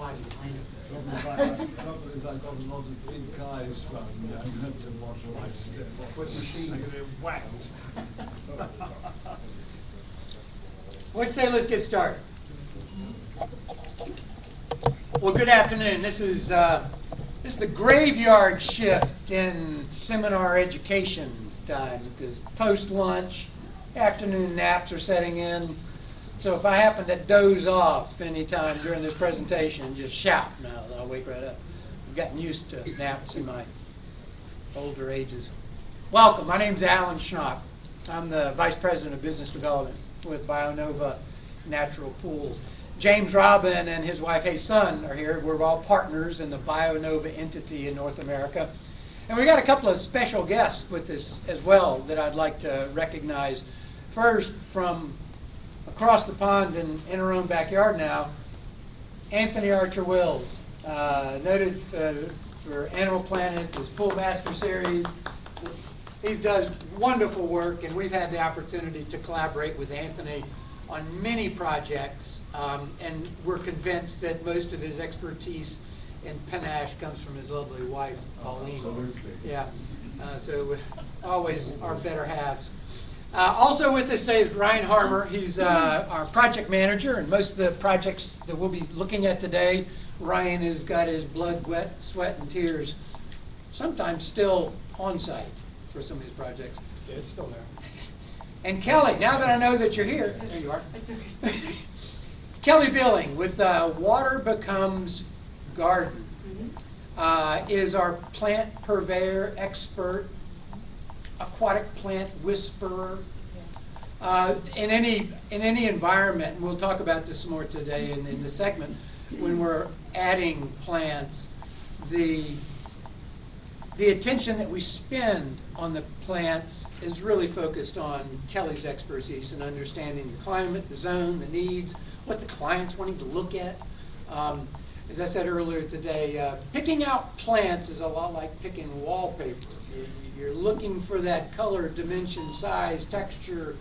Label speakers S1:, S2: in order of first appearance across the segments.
S1: why we find it.
S2: Trouble is I got a lot of big guys around me. I have to watch my step.
S3: With machines.
S2: Whacked.
S1: What do you say, let's get started? Well, good afternoon. This is the graveyard shift in seminar education time, because post-lunch, afternoon naps are setting in. So if I happen to doze off anytime during this presentation, just shout. No, I'll wake right up. I've gotten used to naps in my older ages. Welcome. My name's Alan Schnock. I'm the Vice President of Business Development with BioNova Natural Pools. James Robin and his wife, Hey Sun, are here. We're all partners in the BioNova entity in North America. And we got a couple of special guests with us as well that I'd like to recognize. First, from across the pond and in our own backyard now, Anthony Archer-Wills, noted for Animal Planet, his Pool Master Series. He does wonderful work, and we've had the opportunity to collaborate with Anthony on many projects, and we're convinced that most of his expertise in panache comes from his lovely wife, Pauline.
S2: Absolutely.
S1: Yeah, so always our better halves. Also with us today is Ryan Harmer. He's our project manager, and most of the projects that we'll be looking at today, Ryan has got his blood, sweat, and tears, sometimes still on site for some of these projects.
S3: Yeah, it's still there.
S1: And Kelly, now that I know that you're here, there you are.
S4: It's okay.
S1: Kelly Billing with Water Becomes Garden is our plant purveyor, expert, aquatic plant whisperer. In any environment, and we'll talk about this more today in the segment, when we're adding plants, the attention that we spend on the plants is really focused on Kelly's expertise in understanding the climate, the zone, the needs, what the client's wanting to look at. As I said earlier today, picking out plants is a lot like picking wallpaper. You're looking for that color, dimension, size, texture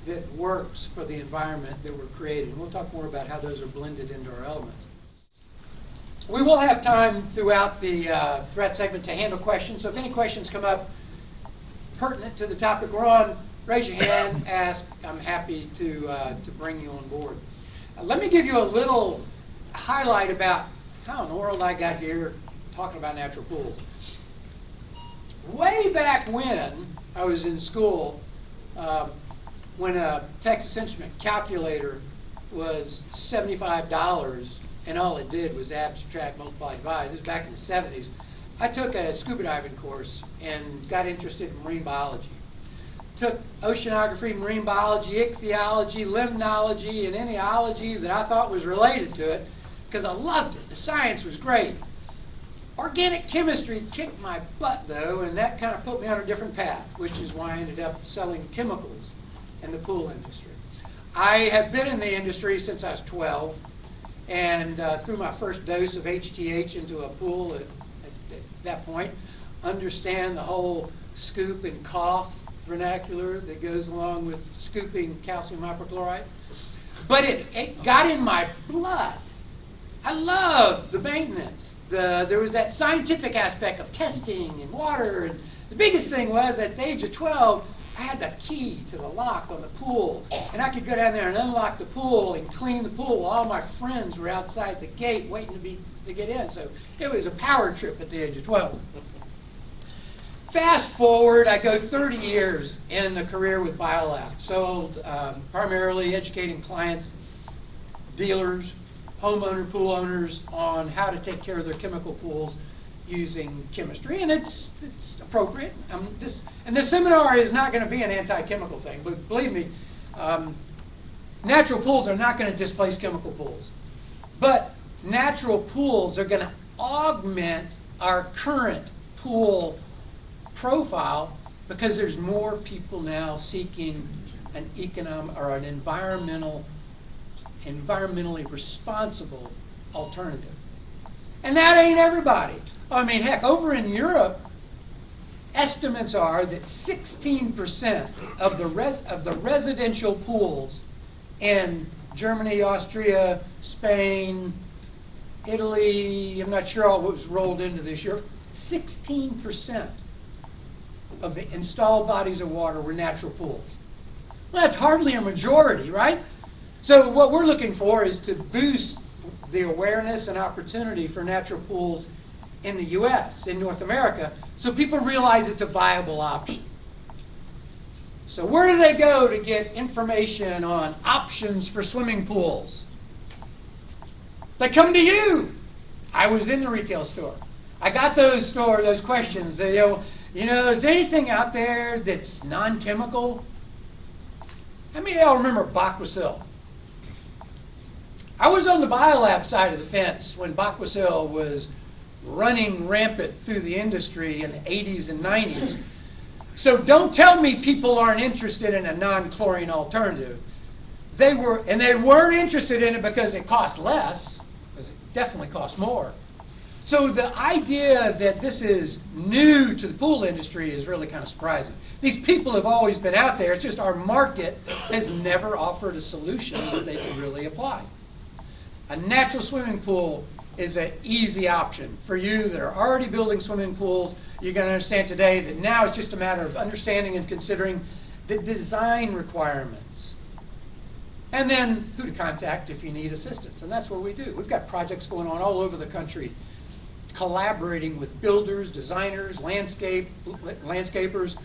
S1: that works for the environment that we're creating. We'll talk more about how those are blended into our elements. We will have time throughout the segment to handle questions. So if any questions come up pertinent to the topic we're on, raise your hand, ask. I'm happy to bring you on board. Let me give you a little highlight about how in the world I got here talking about natural pools. Way back when I was in school, when a Texas Instrument calculator was $75, and all it did was add, subtract, multiply, divide. This was back in the 70s. I took a scuba diving course and got interested in marine biology. Took oceanography, marine biology, ichthyology, limnology, and any ology that I thought was related to it, because I loved it. The science was great. Organic chemistry kicked my butt, though, and that kind of put me on a different path, which is why I ended up selling chemicals in the pool industry. I have been in the industry since I was 12, and threw my first dose of HTH into a pool at that point. Understand the whole scoop and cough vernacular that goes along with scooping calcium hypochlorite. But it got in my blood. I love the maintenance. There was that scientific aspect of testing and water. And the biggest thing was, at the age of 12, I had the key to the lock on the pool. And I could go down there and unlock the pool and clean the pool while all my friends were outside the gate waiting to get in. So it was a power trip at the age of 12. Fast forward, I go 30 years in a career with BioLab. Sold primarily educating clients, dealers, homeowner, pool owners on how to take care of their chemical pools using chemistry, and it's appropriate. And this seminar is not going to be an anti-chemical thing, but believe me, natural pools are not going to displace chemical pools. But natural pools are going to augment our current pool profile, because there's more people now seeking an economic or an environmentally responsible alternative. And that ain't everybody. I mean, heck, over in Europe, estimates are that 16% of the residential pools in Germany, Austria, Spain, Italy, I'm not sure all what was rolled into this year, 16% of the installed bodies of water were natural pools. Well, that's hardly a majority, right? So what we're looking for is to boost the awareness and opportunity for natural pools in the U.S., in North America, so people realize it's a viable option. So where do they go to get information on options for swimming pools? They come to you. I was in the retail store. I got those questions. Is there anything out there that's non-chemical? How many of y'all remember Baquacil? I was on the biolab side of the fence when Baquacil was running rampant through the industry in the 80s and 90s. So don't tell me people aren't interested in a non-chlorine alternative. They weren't interested in it because it cost less, because it definitely cost more. So the idea that this is new to the pool industry is really kind of surprising. These people have always been out there. It's just our market has never offered a solution that they can really apply. A natural swimming pool is an easy option. For you that are already building swimming pools, you're going to understand today that now it's just a matter of understanding and considering the design requirements. And then who to contact if you need assistance. And that's what we do. We've got projects going on all over the country, collaborating with builders, designers, landscapers,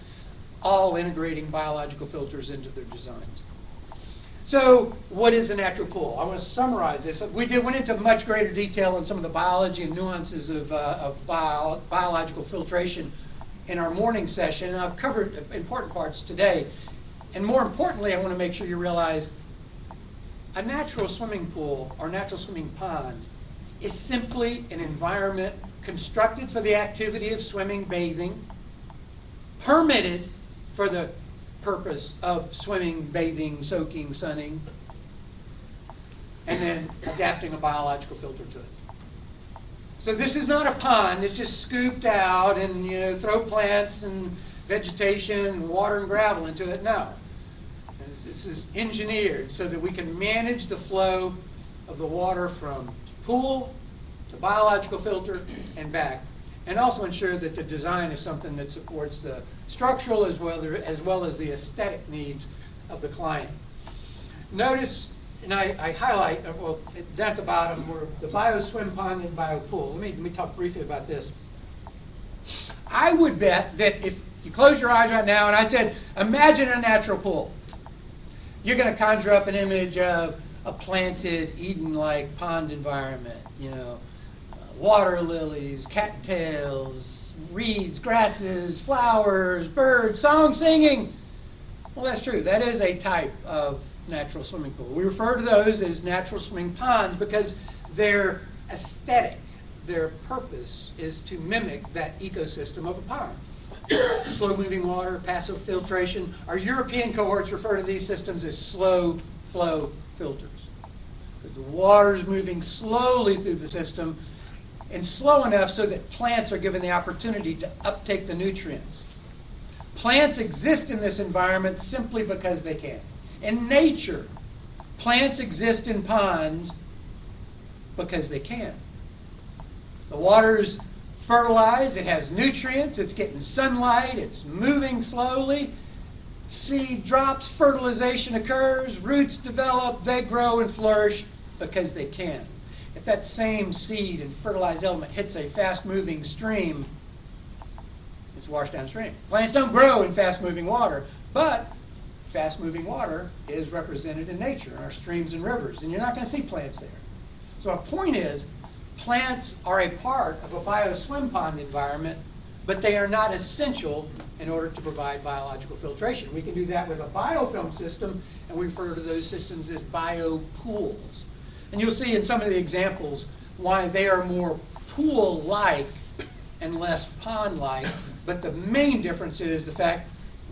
S1: all integrating biological filters into their designs. So what is a natural pool? I want to summarize this. We went into much greater detail on some of the biology and nuances of biological filtration in our morning session. And I've covered important parts today. And more importantly, I want to make sure you realize a natural swimming pool or natural swimming pond is simply an environment constructed for the activity of swimming, bathing, permitted for the purpose of swimming, bathing, soaking, sunning, and then adapting a biological filter to it. So this is not a pond. It's just scooped out and throw plants and vegetation and water and gravel into it. No. This is engineered so that we can manage the flow of the water from pool to biological filter and back, and also ensure that the design is something that supports the structural as well as the aesthetic needs of the client. Notice, and I highlight, well, down at the bottom, were the BioSwim pond and BioPool. Let me talk briefly about this. I would bet that if you close your eyes right now and I said, imagine a natural pool, you're going to conjure up an image of a planted Eden-like pond environment, water lilies, cattails, reeds, grasses, flowers, birds, song singing. Well, that's true. That is a type of natural swimming pool. We refer to those as natural swimming ponds because they're aesthetic. Their purpose is to mimic that ecosystem of a pond. Slow-moving water, passive filtration. Our European cohorts refer to these systems as slow flow filters because the water is moving slowly through the system and slow enough so that plants are given the opportunity to uptake the nutrients. Plants exist in this environment simply because they can. In nature, plants exist in ponds because they can. The water's fertilized, it has nutrients, it's getting sunlight, it's moving slowly. Seed drops, fertilization occurs, roots develop, they grow and flourish because they can. If that same seed and fertilized element hits a fast-moving stream, it's washed downstream. Plants don't grow in fast-moving water, but fast-moving water is represented in nature, in our streams and rivers, and you're not going to see plants there. So our point is, plants are a part of a bioswim pond environment, but they are not essential in order to provide biological filtration. We can do that with a biofilm system, and we refer to those systems as biopools. And you'll see in some of the examples why they are more pool-like and less pond-like, but the main difference is the fact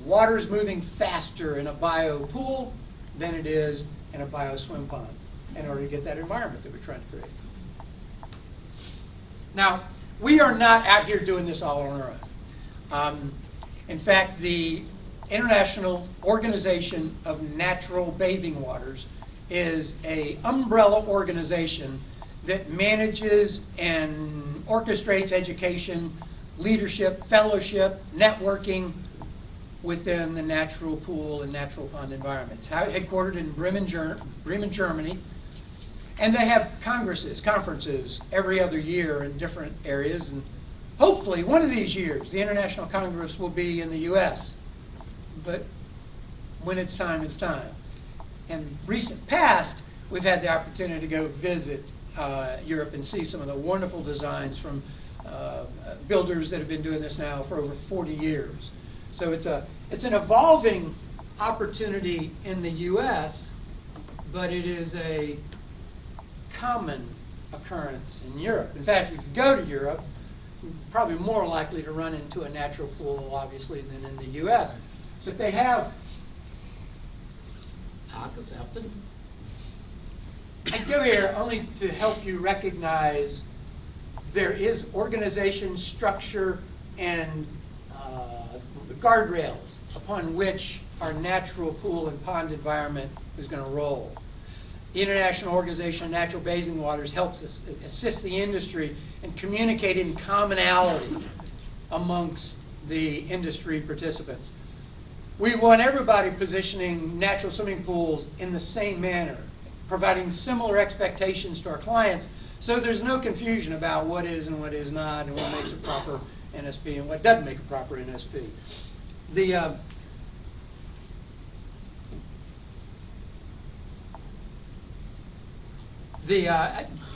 S1: water is moving faster in a biopool than it is in a bioswim pond in order to get that environment that we're trying to create. Now, we are not out here doing this all on our own. In fact, the International Organization of Natural Bathing Waters is an umbrella organization that manages and orchestrates education, leadership, fellowship, networking within the natural pool and natural pond environments. Headquartered in Bremen, Germany. And they have conferences every other year in different areas. And hopefully one of these years, the International Congress will be in the US. But when it's time, it's time. In recent past, we've had the opportunity to go visit Europe and see some of the wonderful designs from builders that have been doing this now for over 40 years. So it's an evolving opportunity in the US, but it is a common occurrence in Europe. In fact, if you go to Europe, you're probably more likely to run into a natural pool, obviously, than in the US. But they have I go here only to help you recognize there is organization, structure, and guardrails upon which our natural pool and pond environment is going to roll. The International Organization of Natural Bathing Waters helps us assist the industry in communicating commonality amongst the industry participants. We want everybody positioning natural swimming pools in the same manner, providing similar expectations to our clients, so there's no confusion about what is and what is not, and what makes a proper NSP and what doesn't make a proper NSP. The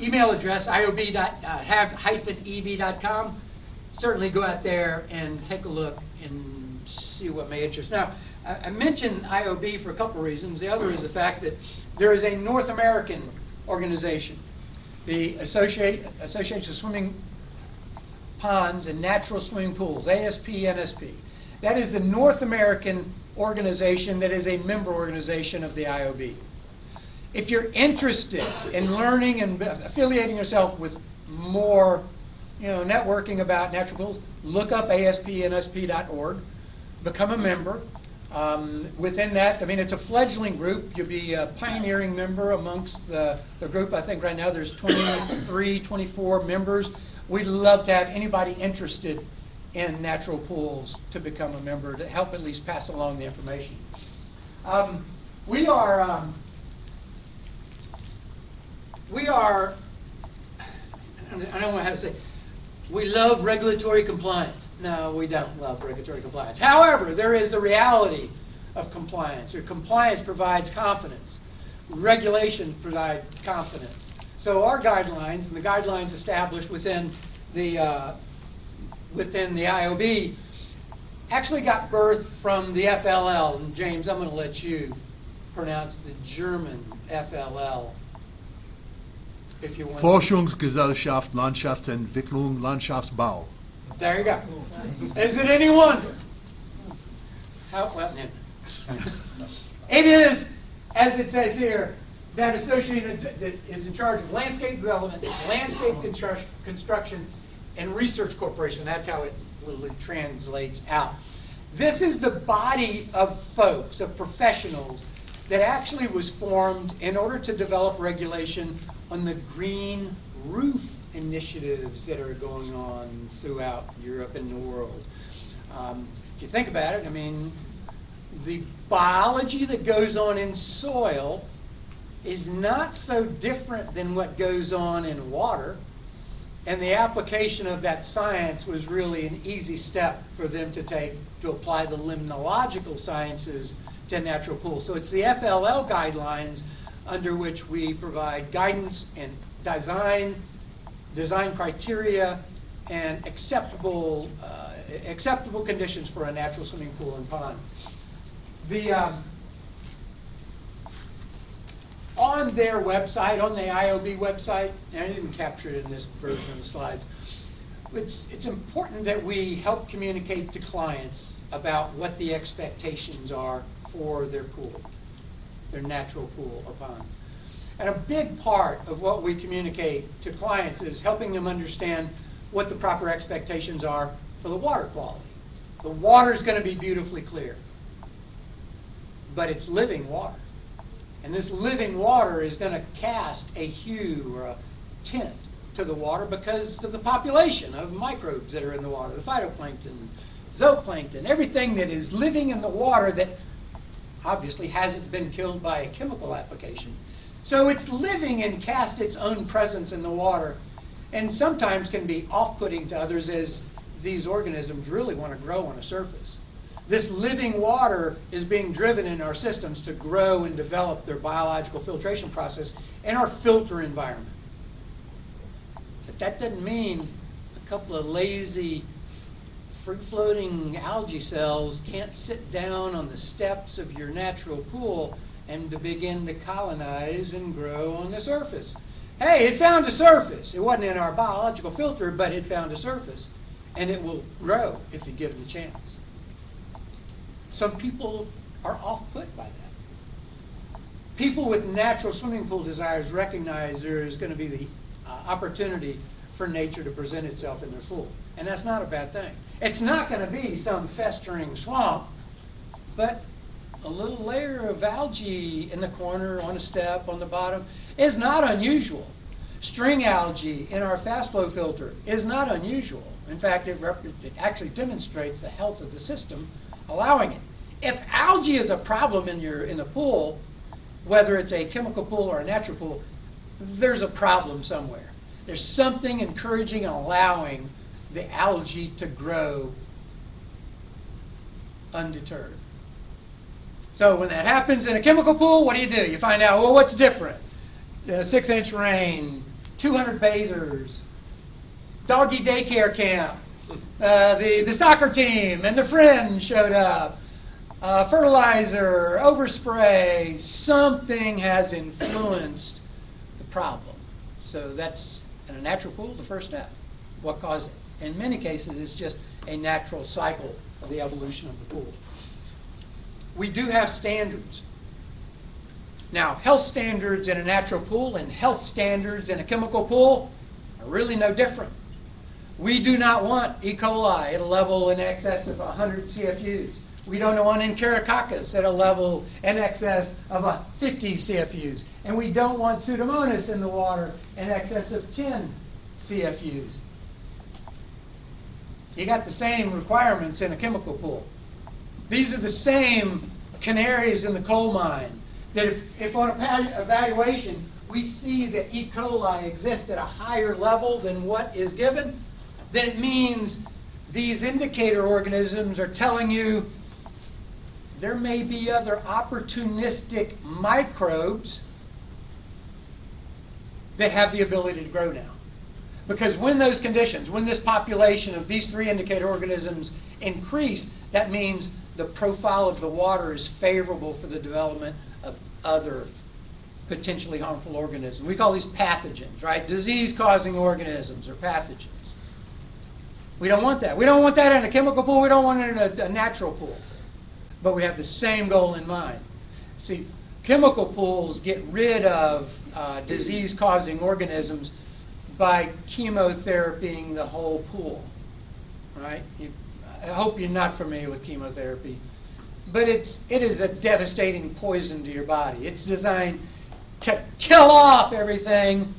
S1: email address, iob.have-ev.com. Certainly go out there and take a look and see what may interest. Now, I mentioned IOB for a couple reasons. The other is the fact that there is a North American organization, the Association of Swimming Ponds and Natural Swimming Pools, ASP, NSP. That is the North American organization that is a member organization of the IOB. If you're interested in learning and affiliating yourself with more, networking about natural pools, look up aspnsp.org, become a member. Within that, it's a fledgling group. You'll be a pioneering member amongst the group. I think right now there's 23, 24 members. We'd love to have anybody interested in natural pools to become a member, to help at least pass along the information. We are, I don't know how to say, we love regulatory compliance. No, we don't love regulatory compliance. However, there is the reality of compliance. Compliance provides confidence. Regulations provide confidence. So our guidelines, and the guidelines established within the IOB, actually got birth from the FLL. And James, I'm going to let you pronounce the German FLL. If you want.
S4: Forschungsgesellschaft Landschaftsentwicklung Landschaftsbau.
S1: There you go. Is it any wonder? It is, as it says here, that association that is in charge of landscape development, landscape construction, and research corporation. That's how it literally translates out. This is the body of folks, of professionals, that actually was formed in order to develop regulation on the green roof initiatives that are going on throughout Europe and the world. If you think about it, the biology that goes on in soil is not so different than what goes on in water, and the application of that science was really an easy step for them to take to apply the limnological sciences to natural pools. So it's the FLL guidelines under which we provide guidance and design criteria, and acceptable conditions for a natural swimming pool and pond. On their website, on the IOB website, and I didn't capture it in this version of the slides, it's important that we help communicate to clients about what the expectations are for their pool, their natural pool or pond. And a big part of what we communicate to clients is helping them understand what the proper expectations are for the water quality. The water is going to be beautifully clear, but it's living water. And this living water is going to cast a hue or a tint to the water because of the population of microbes that are in the water, the phytoplankton, zooplankton, everything that is living in the water that obviously hasn't been killed by a chemical application. So it's living and cast its own presence in the water, and sometimes can be off-putting to others as these organisms really want to grow on a surface. This living water is being driven in our systems to grow and develop their biological filtration process in our filter environment. But that doesn't mean a couple of lazy, free-floating algae cells can't sit down on the steps of your natural pool and to begin to colonize and grow on the surface. Hey, it found a surface. It wasn't in our biological filter, but it found a surface. And it will grow if you give it a chance. Some people are off-put by that. People with natural swimming pool desires recognize there is going to be the opportunity for nature to present itself in their pool. And that's not a bad thing. It's not going to be some festering swamp, but a little layer of algae in the corner, on a step, on the bottom, is not unusual. String algae in our fast flow filter is not unusual. In fact, it actually demonstrates the health of the system allowing it. If algae is a problem in the pool, whether it's a chemical pool or a natural pool, there's a problem somewhere. There's something encouraging and allowing the algae to grow undeterred. So when that happens in a chemical pool, what do? You find out, well, what's different? 6-inch rain, 200 bathers, doggy daycare camp, the soccer team and the friends showed up, fertilizer, overspray, something has influenced the problem. So that's, in a natural pool, the first step. What caused it? In many cases, it's just a natural cycle of the evolution of the pool. We do have standards. Now, health standards in a natural pool and health standards in a chemical pool are really no different. We do not want E. coli at a level in excess of 100 CFUs. We don't want Enterococcus at a level in excess of 50 CFUs. And we don't want Pseudomonas in the water in excess of 10 CFUs. You got the same requirements in a chemical pool. These are the same canaries in the coal mine that if on evaluation we see that E. coli exists at a higher level than what is given, then it means these indicator organisms are telling you there may be other opportunistic microbes that have the ability to grow now. Because when those conditions, when this population of these 3 indicator organisms increase, that means the profile of the water is favorable for the development of other potentially harmful organisms. We call these pathogens, right? Disease-causing organisms or pathogens. We don't want that. We don't want that in a chemical pool. We don't want it in a natural pool. But we have the same goal in mind. See, chemical pools get rid of disease-causing organisms by chemotherapying the whole pool, right? I hope you're not familiar with chemotherapy, but it is a devastating poison to your body. It's designed to kill off everything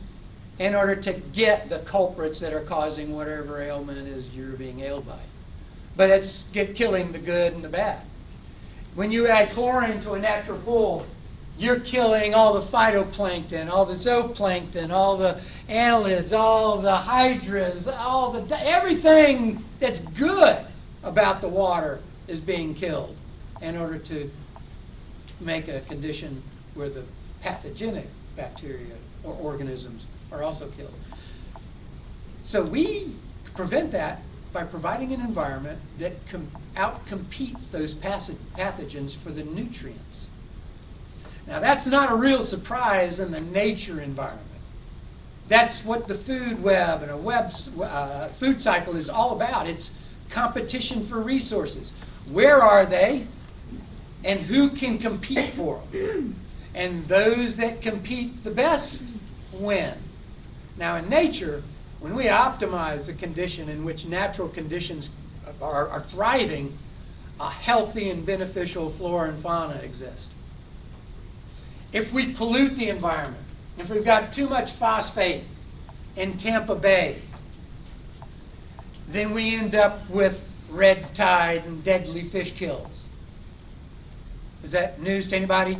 S1: in order to get the culprits that are causing whatever ailment is you're being ailed by. But it's killing the good and the bad. When you add chlorine to a natural pool, you're killing all the phytoplankton, all the zooplankton, all the annelids, all the hydras, everything that's good about the water is being killed in order to make a condition where the pathogenic bacteria or organisms are also killed. So we prevent that by providing an environment that outcompetes those pathogens for the nutrients. Now that's not a real surprise in the nature environment. That's what the food web and a food cycle is all about. It's competition for resources. Where are they and who can compete for them? And those that compete the best win. Now in nature, when we optimize the condition in which natural conditions are thriving, a healthy and beneficial flora and fauna exist. If we pollute the environment, if we've got too much phosphate in Tampa Bay, then we end up with red tide and deadly fish kills. Is that news to anybody?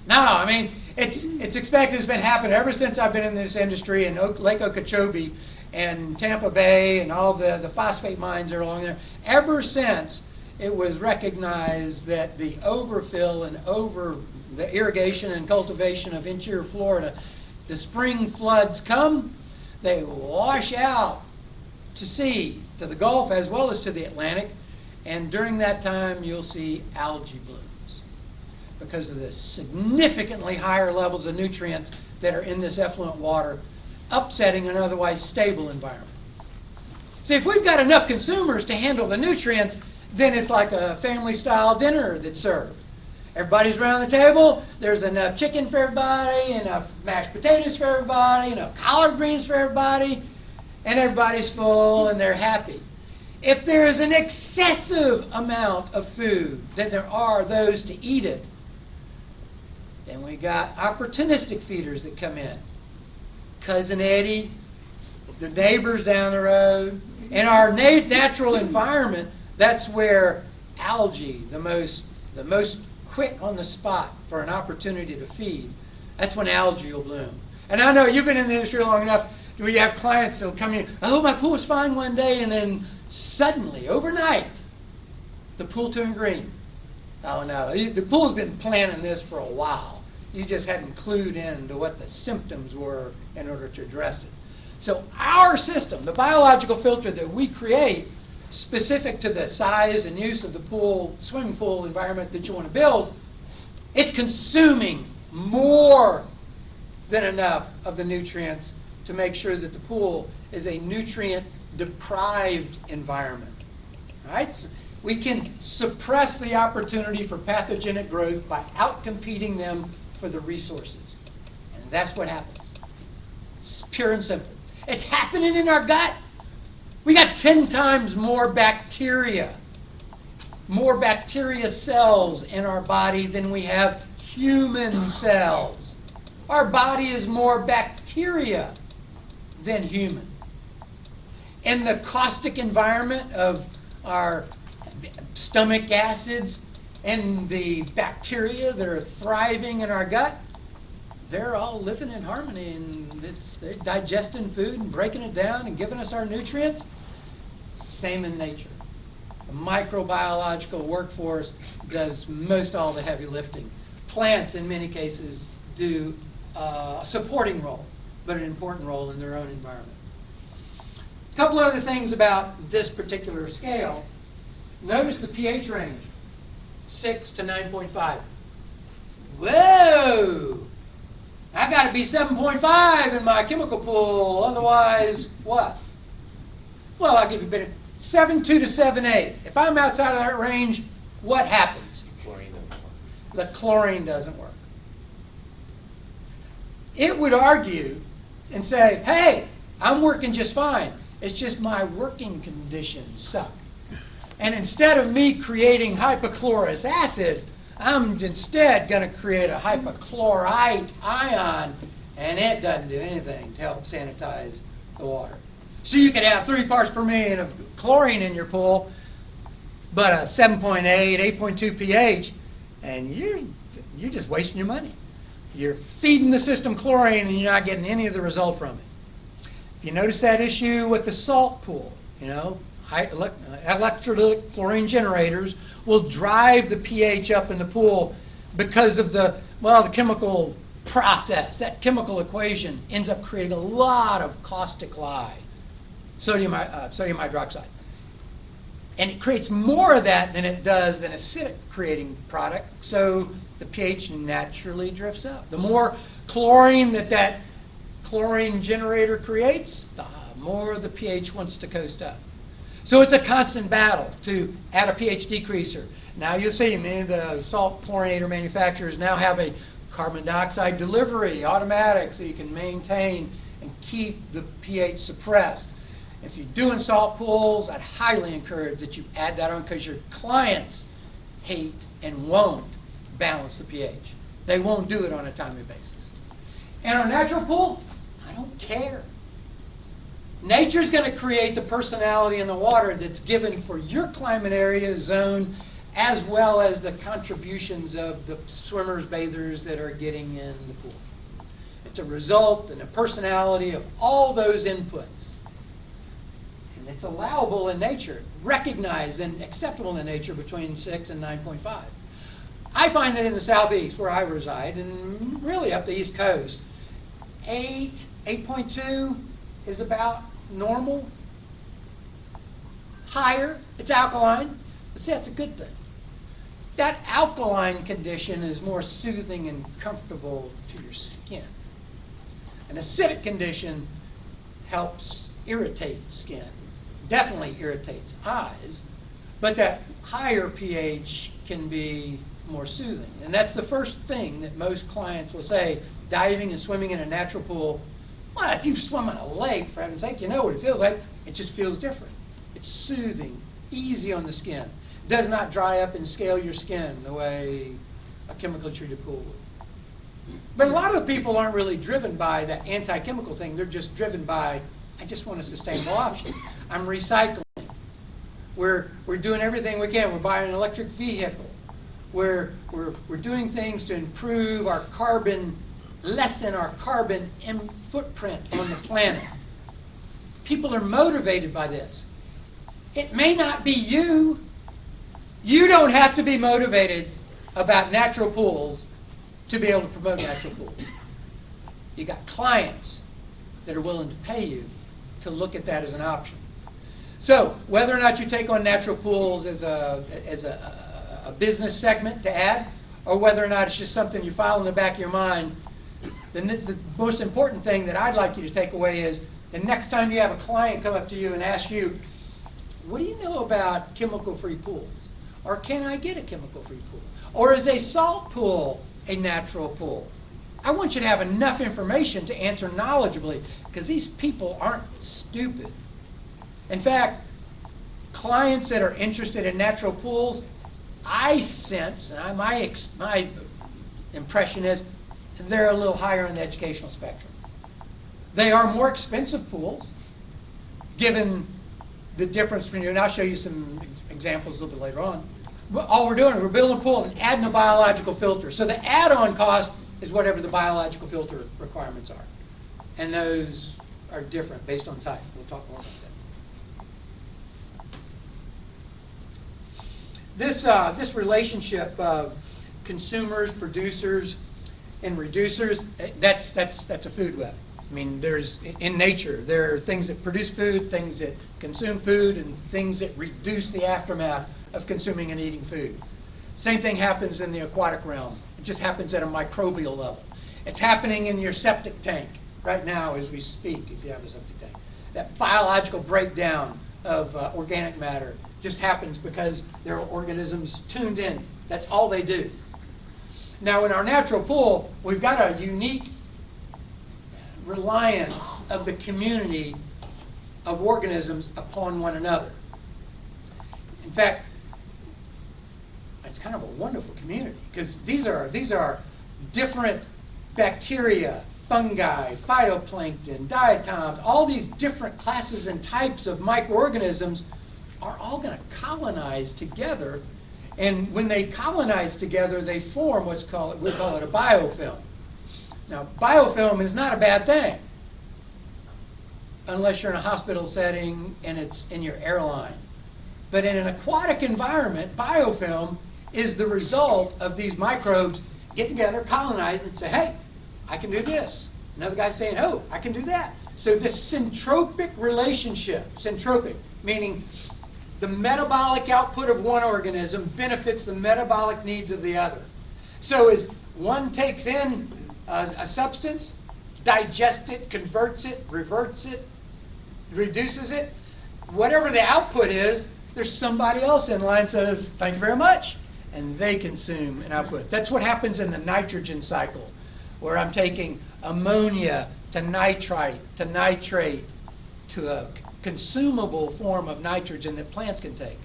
S1: No, I mean, it's expected. It's been happening ever since I've been in this industry, in Lake Okeechobee and Tampa Bay and all the phosphate mines that are along there. Ever since it was recognized that the overfill and the irrigation and cultivation of interior Florida, the spring floods come, they wash out to sea, to the Gulf as well as to the Atlantic, and during that time you'll see algae blooms because of the significantly higher levels of nutrients that are in this effluent water, upsetting an otherwise stable environment. See, if we've got enough consumers to handle the nutrients, then it's like a family-style dinner that's served. Everybody's around the table, there's enough chicken for everybody, enough mashed potatoes for everybody, enough collard greens for everybody, and everybody's full and they're happy. If there is an excessive amount of food, then there are those to eat it. Then we got opportunistic feeders that come in. Cousin Eddie, the neighbors down the road. In our natural environment, that's where algae, the most quick on the spot for an opportunity to feed, that's when algae will bloom. And I know you've been in the industry long enough where you have clients that'll come in, oh, my pool was fine one day, and then suddenly, overnight, the pool turned green. Oh no, the pool's been planning this for a while. You just hadn't clued in to what the symptoms were in order to address it. So our system, the biological filter that we create, specific to the size and use of the pool, swimming pool environment that you want to build, it's consuming more than enough of the nutrients to make sure that the pool is a nutrient-deprived environment. All right? So we can suppress the opportunity for pathogenic growth by outcompeting them for the resources. And that's what happens. It's pure and simple. It's happening in our gut. We got 10 times more bacteria cells in our body than we have human cells. Our body is more bacteria than human. In the caustic environment of our stomach acids and the bacteria that are thriving in our gut, they're all living in harmony, and they're digesting food and breaking it down and giving us our nutrients. Same in nature. The microbiological workforce does most all the heavy lifting. Plants, in many cases, do a supporting role, but an important role in their own environment. A couple other things about this particular scale. Notice the pH range, 6 to 9.5. Whoa! I got to be 7.5 in my chemical pool, otherwise what? Well, I'll give you a bit of 7.2 to 7.8. If I'm outside of that range, what happens?
S5: Chlorine doesn't work.
S1: The chlorine doesn't work. It would argue and say, hey, I'm working just fine. It's just my working conditions suck. And instead of me creating hypochlorous acid, I'm instead going to create a hypochlorite ion, and it doesn't do anything to help sanitize the water. So you could have 3 parts per million of chlorine in your pool, but a 7.8, 8.2 pH, and you're just wasting your money. You're feeding the system chlorine, and you're not getting any of the result from it. If you notice that issue with the salt pool, electrolytic chlorine generators will drive the pH up in the pool because of the chemical process. That chemical equation ends up creating a lot of caustic lye, sodium hydroxide. And it creates more of that than it does an acidic creating product, so the pH naturally drifts up. The more chlorine that chlorine generator creates, the more the pH wants to coast up. So it's a constant battle to add a pH decreaser. Now you'll see many of the salt chlorinator manufacturers now have a carbon dioxide delivery automatic, so you can maintain and keep the pH suppressed. If you're doing salt pools, I'd highly encourage that you add that on, because your clients hate and won't balance the pH. They won't do it on a timely basis. In our natural pool, I don't care. Nature's going to create the personality in the water that's given for your climate area, zone, as well as the contributions of the swimmers, bathers that are getting in the pool. It's a result and a personality of all those inputs. And it's allowable in nature, recognized and acceptable in nature between 6 and 9.5. I find that in the southeast, where I reside, and really up the East Coast, 8.2 is about normal. Higher, it's alkaline. But see, that's a good thing. That alkaline condition is more soothing and comfortable to your skin. An acidic condition helps irritate skin, definitely irritates eyes, but that higher pH can be more soothing. And that's the first thing that most clients will say, diving and swimming in a natural pool. Well, if you swim in a lake, for heaven's sake, you know what it feels like. It just feels different. It's soothing, easy on the skin. It does not dry up and scale your skin the way a chemically treated pool would. But a lot of the people aren't really driven by that anti-chemical thing. They're just driven by, I just want a sustainable option. I'm recycling. We're doing everything we can. We're buying an electric vehicle. We're doing things to improve our carbon, lessen our carbon footprint on the planet. People are motivated by this. It may not be you. You don't have to be motivated about natural pools to be able to promote natural pools. You got clients that are willing to pay you to look at that as an option. So whether or not you take on natural pools as a business segment to add, or whether or not it's just something you file in the back of your mind, the most important thing that I'd like you to take away is the next time you have a client come up to you and ask you, what do you know about chemical-free pools? Or can I get a chemical-free pool? Or is a salt pool a natural pool? I want you to have enough information to answer knowledgeably, because these people aren't stupid. In fact, clients that are interested in natural pools, I sense, and my impression is, they're a little higher in the educational spectrum. They are more expensive pools, given the difference between, and I'll show you some examples a little bit later on. But all we're doing is we're building a pool and adding a biological filter. So the add-on cost is whatever the biological filter requirements are. And those are different based on type. We'll talk more about that. This relationship of consumers, producers, and reducers, that's a food web. I mean, there's, in nature, there are things that produce food, things that consume food, and things that reduce the aftermath of consuming and eating food. Same thing happens in the aquatic realm. It just happens at a microbial level. It's happening in your septic tank right now as we speak, if you have a septic tank. That biological breakdown of organic matter just happens because there are organisms tuned in. That's all they do. Now, in our natural pool, we've got a unique reliance of the community of organisms upon one another. In fact, it's kind of a wonderful community, because these are different bacteria, fungi, phytoplankton, diatoms, all these different classes and types of microorganisms are all going to colonize together. And when they colonize together, they form we call it a biofilm. Now, biofilm is not a bad thing, unless you're in a hospital setting and it's in your airline. But in an aquatic environment, biofilm is the result of these microbes get together, colonize, and say, hey, I can do this. Another guy saying, oh, I can do that. So this syntropic relationship, syntropic, meaning the metabolic output of one organism benefits the metabolic needs of the other. So as one takes in a substance, digests it, converts it, reverts it, reduces it, whatever the output is, there's somebody else in line says, thank you very much, and they consume an output. That's what happens in the nitrogen cycle, where I'm taking ammonia to nitrite to nitrate to a consumable form of nitrogen that plants can take.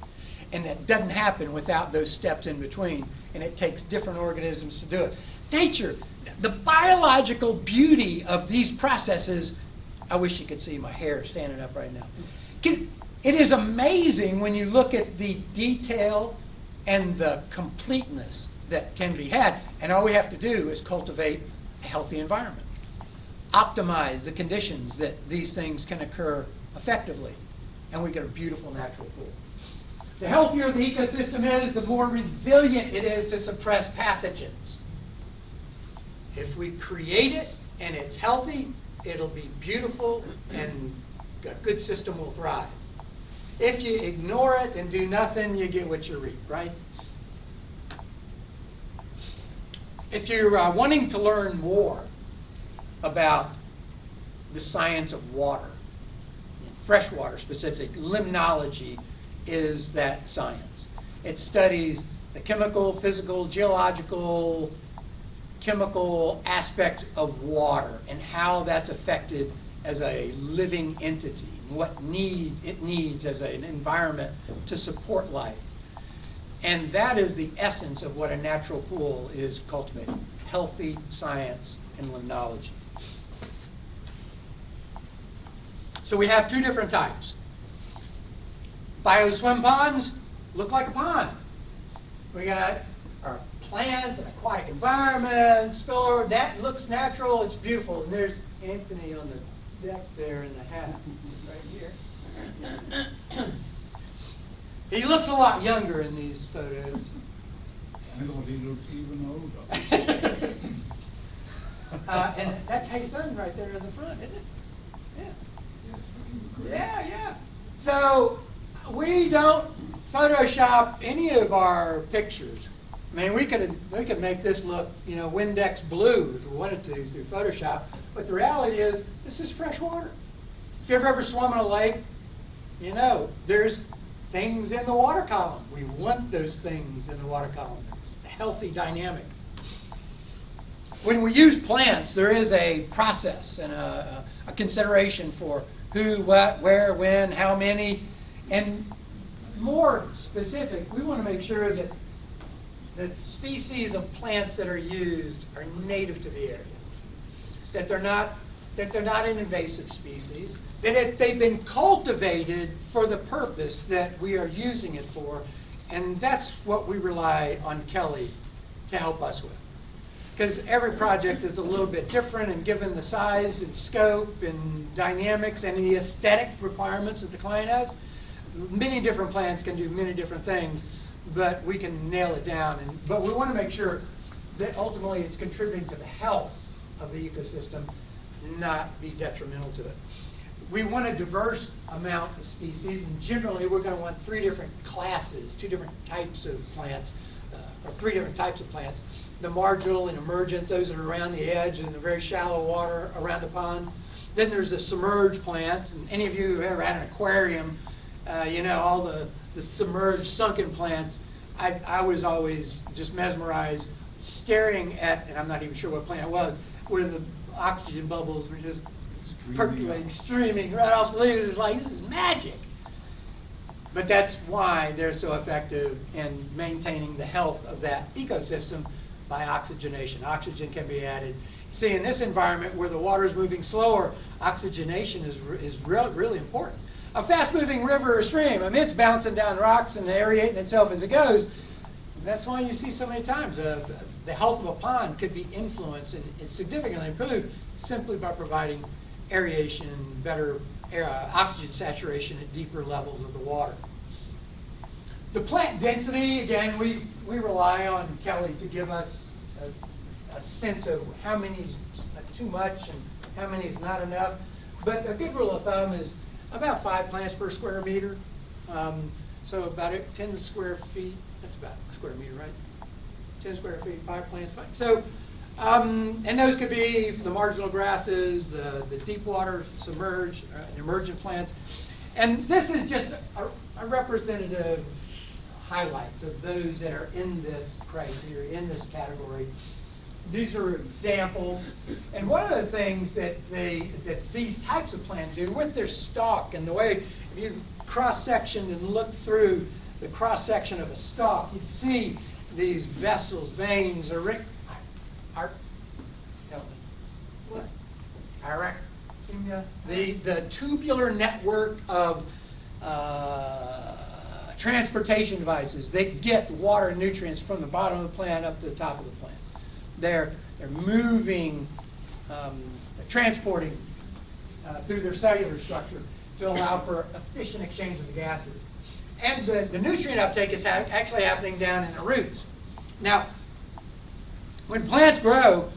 S1: And that doesn't happen without those steps in between, and it takes different organisms to do it. Nature, the biological beauty of these processes I wish you could see my hair standing up right now. It is amazing when you look at the detail and the completeness that can be had, and all we have to do is cultivate a healthy environment. Optimize the conditions that these things can occur effectively, and we get a beautiful natural pool. The healthier the ecosystem is, the more resilient it is to suppress pathogens. If we create it and it's healthy, it'll be beautiful and a good system will thrive. If you ignore it and do nothing, you get what you reap, right? If you're wanting to learn more about the science of water, freshwater specific, limnology is that science. It studies the chemical, physical, geological, chemical aspects of water and how that's affected as a living entity, what it needs as an environment to support life. And that is the essence of what a natural pool is cultivating: healthy science and limnology. So we have two different types. Bioswim ponds look like a pond. We got our plants and aquatic environments, spillover, that looks natural, it's beautiful. And there's Anthony on the deck there in the hat, right here. He looks a lot younger in these photos.
S2: I thought he looked even older.
S1: And that's his son right there in the front, isn't it? Yeah. Yeah. So we don't Photoshop any of our pictures. I mean, we could make this look, Windex blue if we wanted to through Photoshop. But the reality is, this is fresh water. If you've ever swum in a lake, there's things in the water column. We want those things in the water column. It's a healthy dynamic. When we use plants, there is a process and a consideration for who, what, where, when, how many. And more specific, we want to make sure that the species of plants that are used are native to the area, that they're not an invasive species, that they've been cultivated for the purpose that we are using it for, and that's what we rely on Kelly to help us with. Because every project is a little bit different, and given the size and scope and dynamics and the aesthetic requirements that the client has, many different plants can do many different things, but we can nail it down. But we want to make sure that ultimately it's contributing to the health of the ecosystem, not be detrimental to it. We want a diverse amount of species, and generally we're going to want 3 different classes, 2 different types of plants, or 3 different types of plants. The marginal and emergent, those that are around the edge in the very shallow water around the pond. Then there's the submerged plants, and any of you who have ever had an aquarium, all the submerged, sunken plants. I was always just mesmerized staring at, and I'm not even sure what plant it was, where the oxygen bubbles were just percolating, streaming right off the leaves. It's like, this is magic. But that's why they're so effective in maintaining the health of that ecosystem by oxygenation. Oxygen can be added. See, in this environment where the water is moving slower, oxygenation is really important. A fast-moving river or stream, it's bouncing down rocks and aerating itself as it goes. That's why you see so many times the health of a pond could be influenced and significantly improved simply by providing aeration and better oxygen saturation at deeper levels of the water. The plant density, again, we rely on Kelly to give us a sense of how many is too much and how many is not enough. But a good rule of thumb is about 5 plants per square meter. So about 10 square feet, that's about a square meter, right? 10 square feet, 5 plants, 5. So, and those could be for the marginal grasses, the deep water, submerged, and emergent plants. And this is just a representative highlights of those that are in this criteria, in this category. These are examples, and one of the things that these types of plants do with their stalk and the way, if you cross-sectioned and look through the cross-section of a stalk, you see these vessels, veins, help me. What? The tubular network of transportation devices. They get water and nutrients from the bottom of the plant up to the top of the plant. They're moving, transporting through their cellular structure to allow for efficient exchange of the gases. And the nutrient uptake is actually happening down in the roots. Now, when plants grow,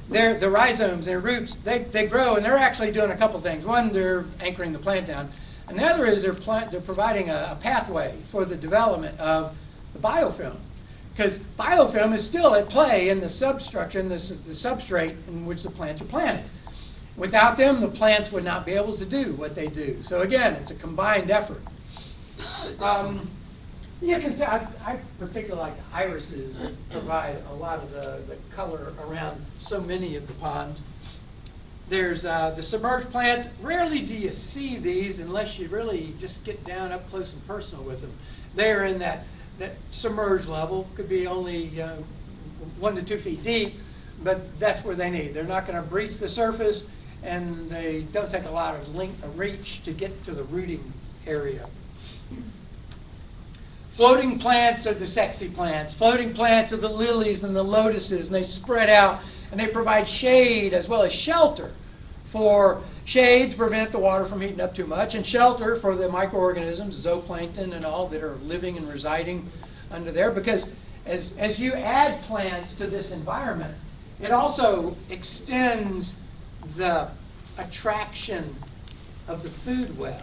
S1: the rhizomes, their roots, they grow, and they're actually doing a couple things. One, they're anchoring the plant down. And the other is they're providing a pathway for the development of the biofilm. Because biofilm is still at play in the substructure, in the substrate in which the plants are planted. Without them, the plants would not be able to do what they do. So again, it's a combined effort. You can see, I particularly like the irises that provide a lot of the color around so many of the ponds. There's the submerged plants. Rarely do you see these unless you really just get down up close and personal with them. They're in that submerged level. Could be only 1 to 2 feet deep, but that's where they need. They're not going to breach the surface, and they don't take a lot of reach to get to the rooting area. Floating plants are the sexy plants. Floating plants are the lilies and the lotuses, and they spread out, and they provide shade as well as shelter. For shade to prevent the water from heating up too much, and shelter for the microorganisms, zooplankton and all that are living and residing under there. Because as you add plants to this environment, it also extends the attraction of the food web.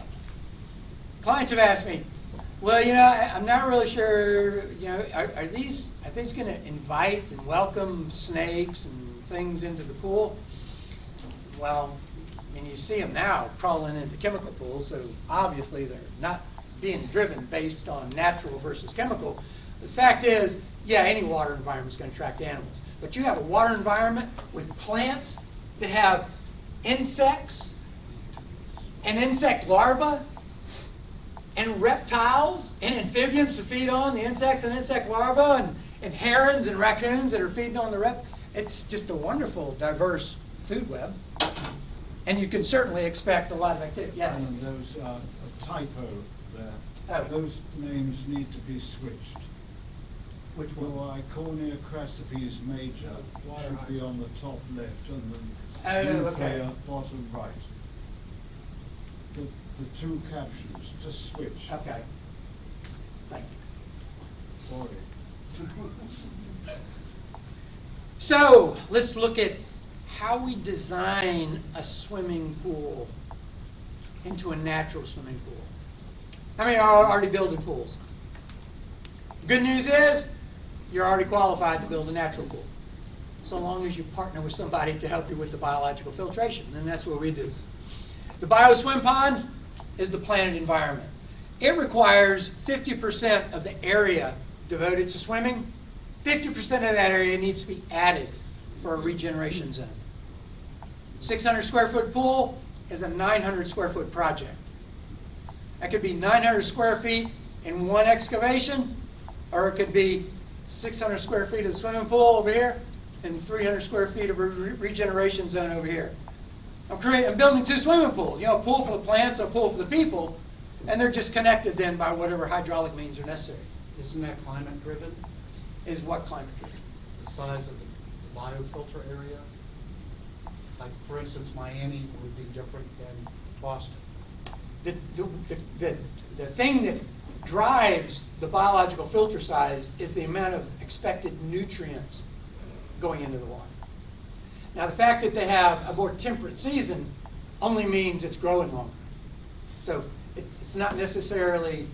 S1: Clients have asked me, well, I'm not really sure, are these going to invite and welcome snakes and things into the pool? Well, you see them now crawling into chemical pools, so obviously they're not being driven based on natural versus chemical. The fact is, yeah, any water environment is going to attract animals. But you have a water environment with plants that have insects and insect larvae and reptiles and amphibians to feed on the insects and insect larvae and herons and raccoons that are feeding on the It's just a wonderful, diverse food web. And you can certainly expect a lot of activity. Yeah.
S2: And there's a typo there.
S1: Oh.
S2: Those names need to be switched.
S1: Which one?
S2: Iconia crassipes major should be on the top left and the
S1: okay.
S2: nuclear bottom right. The two captions, just switch.
S1: Okay. Thank you.
S2: Sorry.
S1: So let's look at how we design a swimming pool into a natural swimming pool. How many are already building pools? Good news is you're already qualified to build a natural pool, so long as you partner with somebody to help you with the biological filtration. And that's what we do. The BioSwim pond is the planted environment. It requires 50% of the area devoted to swimming. 50% of that area needs to be added for a regeneration zone. 600 square foot pool is a 900 square foot project. That could be 900 square feet in one excavation, or it could be 600 square feet of the swimming pool over here and 300 square feet of a regeneration zone over here. I'm building 2 swimming pools, a pool for the plants, a pool for the people, and they're just connected then by whatever hydraulic means are necessary.
S3: Isn't that climate driven?
S1: Is what climate driven?
S3: The size of the biofilter area? Like, for instance, Miami would be different than Boston.
S1: The thing that drives the biological filter size is the amount of expected nutrients going into the water. Now, the fact that they have a more temperate season only means it's growing longer. So it's not necessarily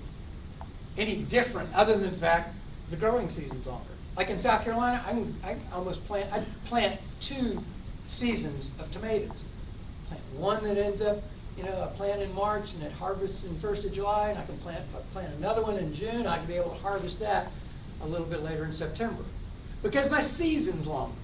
S1: any different other than the fact the growing season's longer. Like in South Carolina, I plant 2 seasons of tomatoes. Plant one that ends up, I plant in March and it harvests in 1st of July, and I can plant another one in June. I can be able to harvest that a little bit later in September because my season's longer.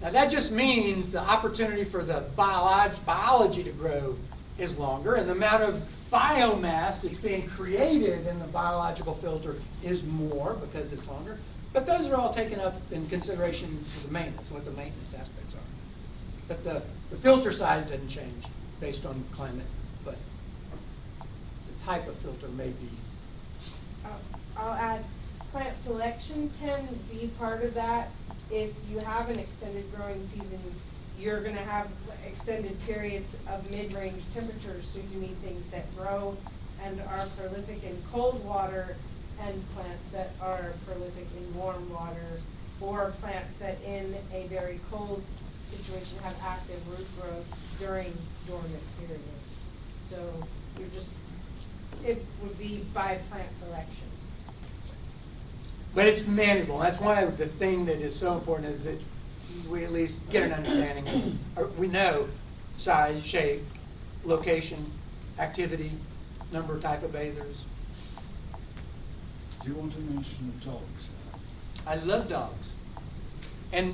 S1: Now that just means the opportunity for the biology to grow is longer, and the amount of biomass that's being created in the biological filter is more because it's longer. But those are all taken up in consideration for the maintenance, what the maintenance aspects are. But the filter size doesn't change. based on climate, but the type of filter may be.
S5: I'll add, plant selection can be part of that. If you have an extended growing season, you're gonna have extended periods of mid-range temperatures, so you need things that grow and are prolific in cold water, and plants that are prolific in warm water, or plants that in a very cold situation have active root growth during dormant periods. So you're just, it would be by plant selection.
S1: But it's manageable. That's why the thing that is so important is that we at least get an understanding. Or we know size, shape, location, activity, number, type of bathers.
S2: Do you want to mention the dogs?
S1: I love dogs. And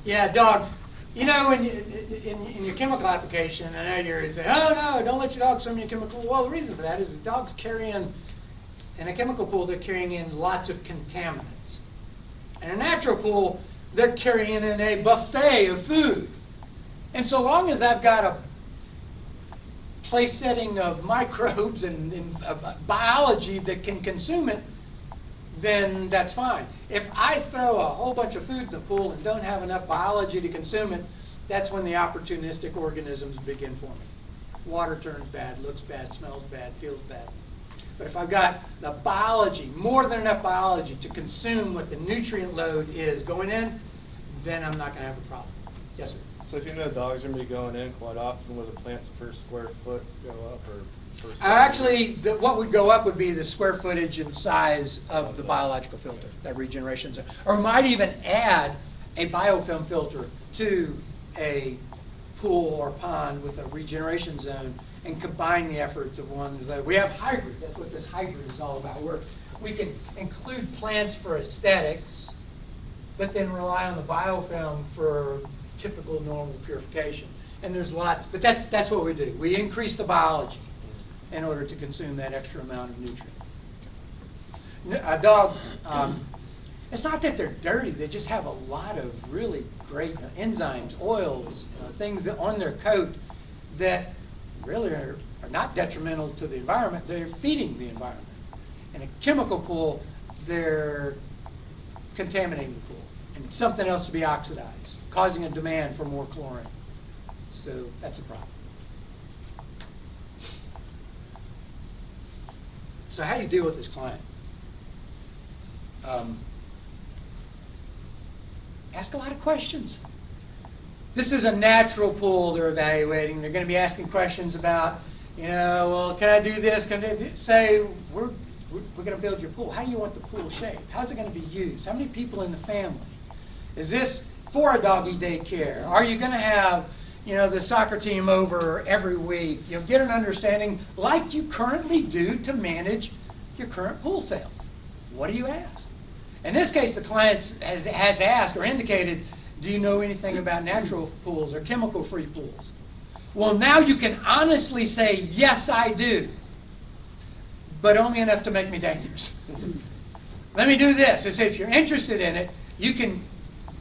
S1: yeah, dogs. You know, when you, in your chemical application, I know you're saying, oh no, don't let your dog swim in your chemical. Well, the reason for that is the dogs carry in a chemical pool, they're carrying in lots of contaminants. In a natural pool, they're carrying in a buffet of food. And so long as I've got a place setting of microbes and biology that can consume it, then that's fine. If I throw a whole bunch of food in the pool and don't have enough biology to consume it, that's when the opportunistic organisms begin forming. Water turns bad, looks bad, smells bad, feels bad. But if I've got the biology, more than enough biology to consume what the nutrient load is going in, then I'm not going to have a problem. Yes, sir?
S6: So if you know dogs are going to be going in quite often, will the plants per square foot go up or per square
S1: Actually, what would go up would be the square footage and size of the biological filter, that regeneration zone. Or we might even add a biofilm filter to a pool or pond with a regeneration zone and combine the efforts of one. We have hybrid. That's what this hybrid is all about. We can include plants for aesthetics, but then rely on the biofilm for typical normal purification. And there's lots, but that's what we do. We increase the biology in order to consume that extra amount of nutrient. Dogs, it's not that they're dirty, they just have a lot of really great enzymes, oils, things that on their coat that really are not detrimental to the environment, they're feeding the environment. In a chemical pool, they're contaminating the pool and something else to be oxidized, causing a demand for more chlorine. So that's a problem. So how do you deal with this client? Ask a lot of questions. This is a natural pool they're evaluating. They're going to be asking questions about, well, can I do this? Can I say, we're going to build your pool. How do you want the pool shaped? How's it going to be used? How many people in the family? Is this for a doggy daycare? Are you going to have, the soccer team over every week? Get an understanding like you currently do to manage your current pool sales. What do you ask? In this case, the client has asked or indicated, do you know anything about natural pools or chemical-free pools? Well, now you can honestly say, yes, I do, but only enough to make me dangerous. Let me do this. I say, if you're interested in it, you can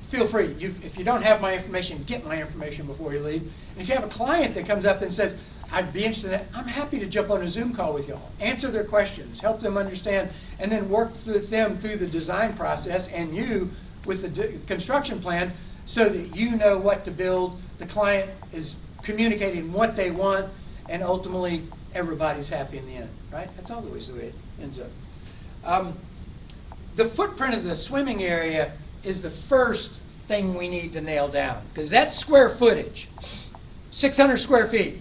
S1: feel free. If you don't have my information, get my information before you leave. And if you have a client that comes up and says, I'd be interested in it, I'm happy to jump on a Zoom call with y'all, answer their questions, help them understand, and then work with them through the design process and you with the construction plan so that you know what to build. The client is communicating what they want, and ultimately everybody's happy in the end, right? That's always the way it ends up. The footprint of the swimming area is the first thing we need to nail down, because that's square footage, 600 square feet,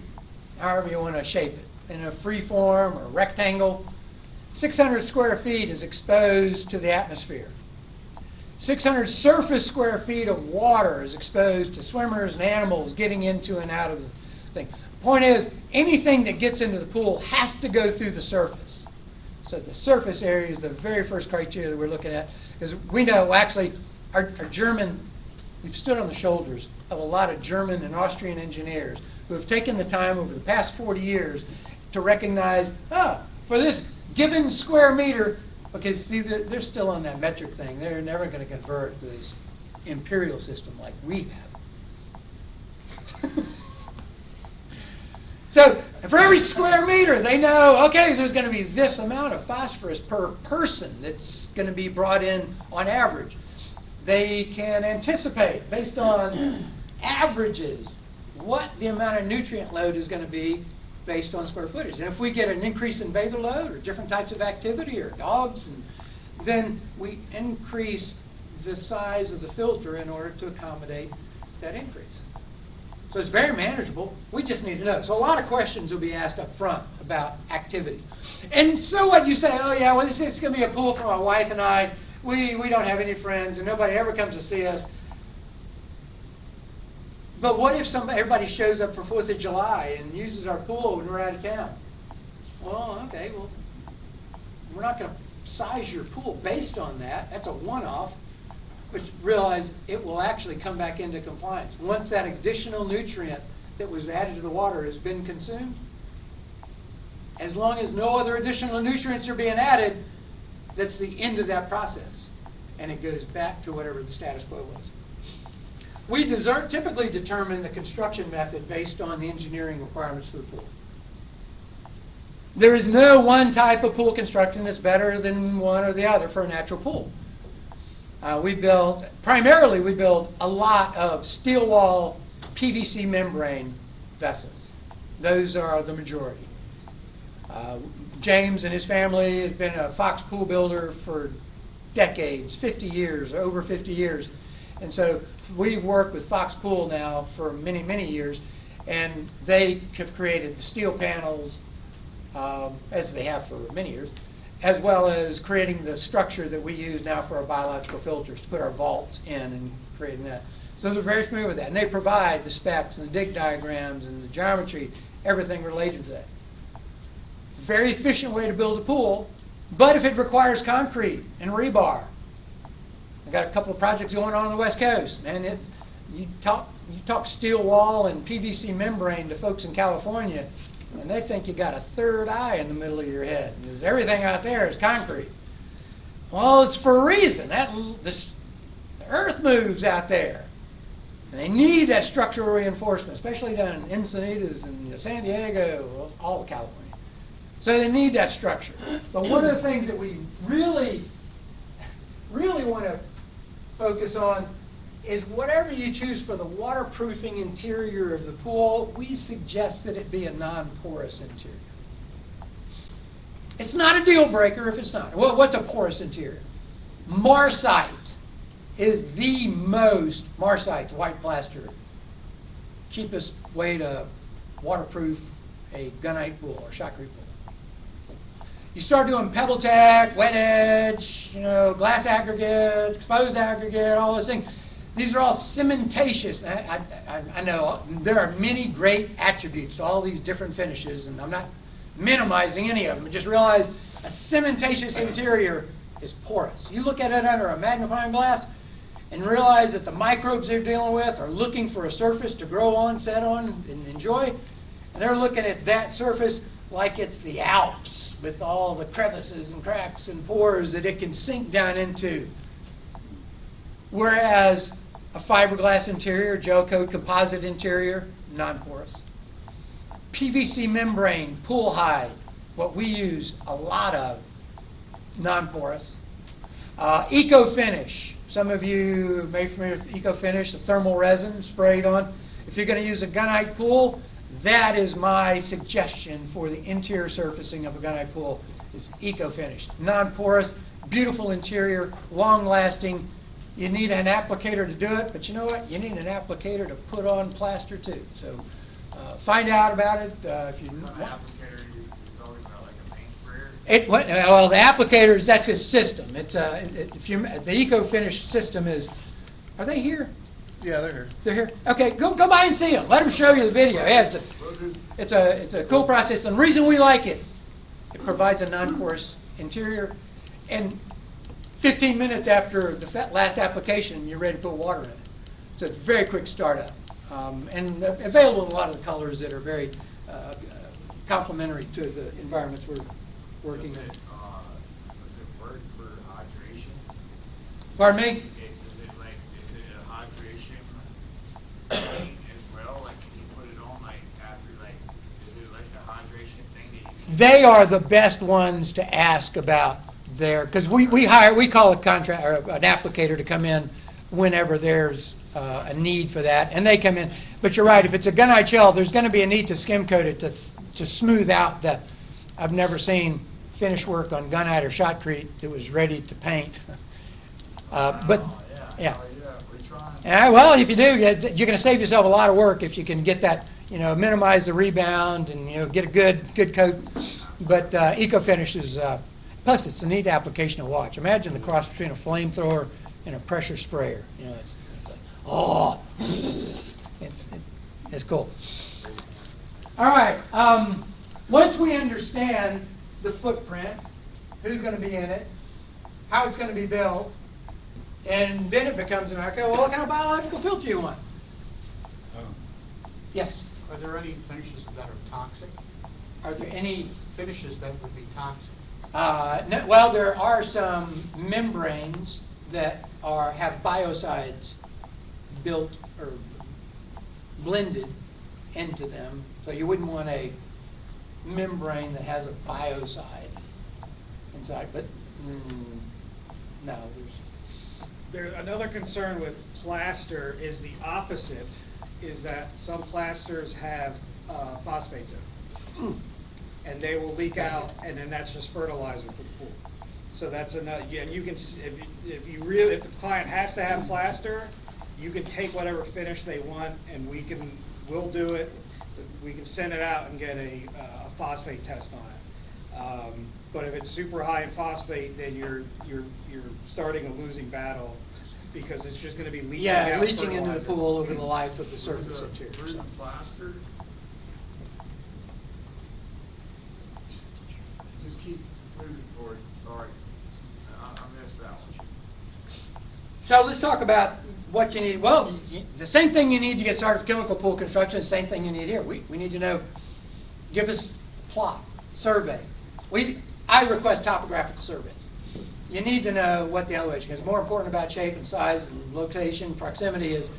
S1: however you want to shape it, in a free form or rectangle. 600 square feet is exposed to the atmosphere. 600 surface square feet of water is exposed to swimmers and animals getting into and out of the thing. The point is, anything that gets into the pool has to go through the surface. So the surface area is the very first criteria that we're looking at, because we know, actually, our German, we've stood on the shoulders of a lot of German and Austrian engineers who have taken the time over the past 40 years to recognize, for this given square meter, because see, they're still on that metric thing. They're never going to convert to this imperial system like we have. So for every square meter, they know, okay, there's going to be this amount of phosphorus per person that's going to be brought in on average. They can anticipate, based on averages, what the amount of nutrient load is going to be based on square footage. And if we get an increase in bather load or different types of activity or dogs, then we increase the size of the filter in order to accommodate that increase. So it's very manageable. We just need to know. So a lot of questions will be asked up front about activity. And so what, you say, oh yeah, well this is going to be a pool for my wife and I. We don't have any friends and nobody ever comes to see us. But what if everybody shows up for 4th of July and uses our pool when we're out of town? Well, okay, well, we're not going to size your pool based on that. That's a one-off. But realize it will actually come back into compliance. Once that additional nutrient that was added to the water has been consumed, as long as no other additional nutrients are being added, that's the end of that process. And it goes back to whatever the status quo was. We typically determine the construction method based on the engineering requirements for the pool. There is no one type of pool construction that's better than one or the other for a natural pool. Primarily we build a lot of steel wall PVC membrane vessels. Those are the majority. James and his family has been a Fox pool builder for decades, 50 years, over 50 years. And so we've worked with Fox Pool now for many, many years, and they have created the steel panels, as they have for many years, as well as creating the structure that we use now for our biological filters to put our vaults in and creating that. So they're very familiar with that. And they provide the specs and the dig diagrams and the geometry, everything related to that. Very efficient way to build a pool, but if it requires concrete and rebar, I've got a couple of projects going on the West Coast, and you talk steel wall and PVC membrane to folks in California, and they think you got a third eye in the middle of your head, because everything out there is concrete. Well, it's for a reason. The earth moves out there, and they need that structural reinforcement, especially down in Encinitas and San Diego, all of California. So they need that structure. But one of the things that we really want to focus on is whatever you choose for the waterproofing interior of the pool, we suggest that it be a non-porous interior. It's not a deal breaker if it's not. Well, what's a porous interior? Marcite is the most, Marcite's white plaster, cheapest way to waterproof a gunite pool or shotcrete pool. You start doing pebble tech, wet edge, glass aggregate, exposed aggregate, all those things. These are all cementatious. I know there are many great attributes to all these different finishes, and I'm not minimizing any of them. Just realize a cementatious interior is porous. You look at it under a magnifying glass and realize that the microbes they're dealing with are looking for a surface to grow on, set on, and enjoy. And they're looking at that surface like it's the Alps with all the crevices and cracks and pores that it can sink down into. Whereas a fiberglass interior, gel coat composite interior, non-porous. PVC membrane, pool hide, what we use a lot of, non-porous. Eco Finish, some of you may be familiar with Eco Finish, the thermal resin sprayed on. If you're going to use a gunite pool, that is my suggestion for the interior surfacing of a gunite pool, is Eco Finish. Non-porous, beautiful interior, long-lasting. You need an applicator to do it, but you know what? You need an applicator to put on plaster too. So find out about it if you want.
S7: The applicator is always about like a paint sprayer.
S1: Well, the applicators, that's a system. It's the Eco Finish system is. Are they here?
S6: Yeah, they're here.
S1: They're here. Okay, go by and see them. Let them show you the video. Yeah, it's a cool process. And the reason we like it, it provides a non-porous interior, and 15 minutes after the last application, you're ready to put water in it. So it's a very quick startup, and available in a lot of the colors that are very complementary to the environments we're working in.
S7: Does it work for hydration?
S1: Pardon me?
S7: Is it a hydration paint as well? Like, can you
S1: they are the best ones to ask about their, because we call a contract, or an applicator to come in whenever there's a need for that, and they come in. But you're right, if it's a gunite shell, there's going to be a need to skim coat it to smooth out the, I've never seen finish work on gunite or shotcrete that was ready to paint. But, yeah.
S7: We're trying.
S1: Well, if you do, you're going to save yourself a lot of work if you can get that, minimize the rebound and, get a good coat. But EcoFinish is, plus it's a neat application to watch. Imagine the cross between a flamethrower and a pressure sprayer. It's like, oh, it's cool. All right. Once we understand the footprint, who's going to be in it, how it's going to be built, and then it becomes an okay, well, what kind of biological filter you want? Yes.
S3: Are there any finishes that are toxic?
S1: Are there any?
S3: Finishes that would be toxic?
S1: No, well, there are some membranes that have biocides built or blended into them. So you wouldn't want a membrane that has a biocide inside. But no,
S8: Another concern with plaster is the opposite, is that some plasters have phosphates in them. And they will leak out, and then that's just fertilizer for the pool. So that's another, and you can, if the client has to have plaster, you can take whatever finish they want, and we'll do it. We can send it out and get a phosphate test on it. But if it's super high in phosphate, then you're starting a losing battle, because it's just going to be leaching out
S1: leaching into the
S8: fertilizer.
S1: pool over the life of the surface interior.
S7: Through the plaster? Just keep moving forward, sorry. I missed that one.
S1: So let's talk about what you need. Well, the same thing you need to get started with chemical pool construction, the same thing you need here. We need to know, give us plot, survey. I request topographical surveys. You need to know what the elevation is. More important about shape and size and location, proximity is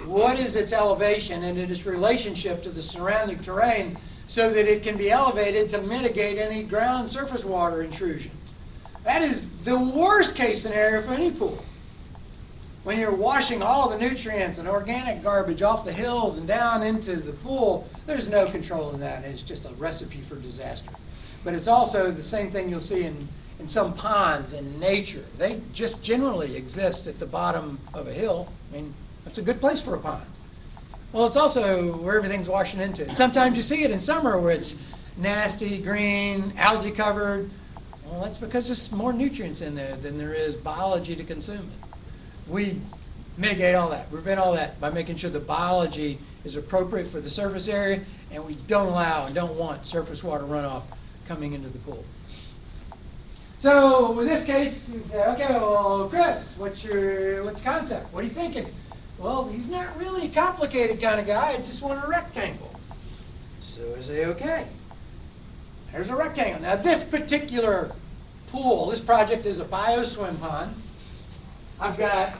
S1: what is its elevation and its relationship to the surrounding terrain so that it can be elevated to mitigate any ground surface water intrusion. That is the worst case scenario for any pool. When you're washing all the nutrients and organic garbage off the hills and down into the pool, there's no control in that. It's just a recipe for disaster. But it's also the same thing you'll see in some ponds in nature. They just generally exist at the bottom of a hill. I mean, that's a good place for a pond. Well, it's also where everything's washing into. And sometimes you see it in summer where it's nasty, green, algae covered. Well, that's because there's more nutrients in there than there is biology to consume it. We mitigate all that, prevent all that by making sure the biology is appropriate for the surface area, and we don't allow and don't want surface water runoff coming into the pool. So in this case, you say, okay, well, Chris, what's your concept? What are you thinking? Well, he's not really a complicated kind of guy. I just want a rectangle. So I say, okay, there's a rectangle. Now this particular pool, this project is a bioswim pond. I've got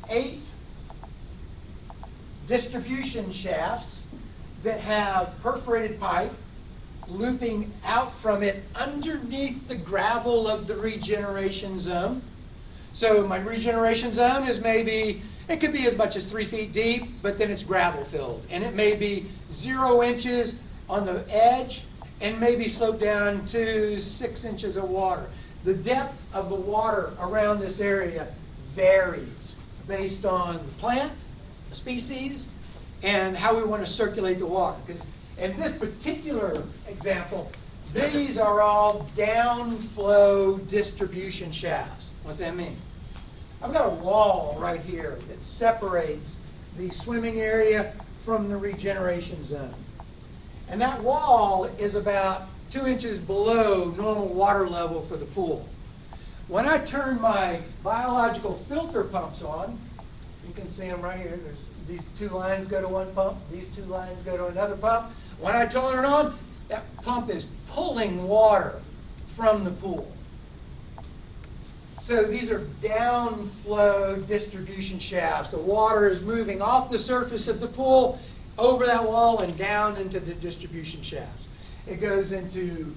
S1: 8 distribution shafts that have perforated pipe looping out from it underneath the gravel of the regeneration zone. So my regeneration zone is it could be as much as 3 feet deep, but then it's gravel filled. And it may be 0 inches on the edge and maybe slope down to 6 inches of water. The depth of the water around this area varies based on the plant, the species, and how we want to circulate the water. Because in this particular example, these are all downflow distribution shafts. What's that mean? I've got a wall right here that separates the swimming area from the regeneration zone. And that wall is about 2 inches below normal water level for the pool. When I turn my biological filter pumps on, you can see them right here. These 2 lines go to one pump. These 2 lines go to another pump. When I turn it on, that pump is pulling water from the pool. So these are downflow distribution shafts. The water is moving off the surface of the pool, over that wall, and down into the distribution shafts. It goes into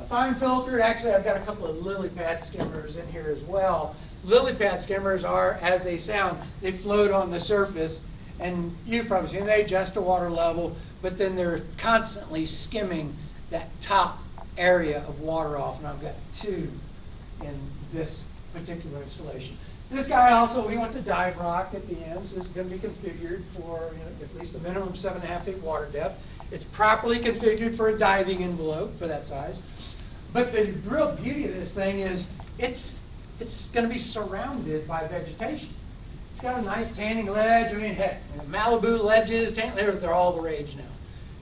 S1: Fine filter, actually I've got a couple of lily pad skimmers in here as well. Lily pad skimmers are, as they sound, they float on the surface, and you've probably seen, they adjust the water level, but then they're constantly skimming that top area of water off, and I've got two in this particular installation. This guy also, he wants a dive rock at the end, so this is going to be configured for at least a minimum 7.5 feet water depth. It's properly configured for a diving envelope for that size. But the real beauty of this thing is it's going to be surrounded by vegetation. It's got a nice tanning ledge. I mean, heck, Malibu ledges, tanning ledges, they're all the rage now.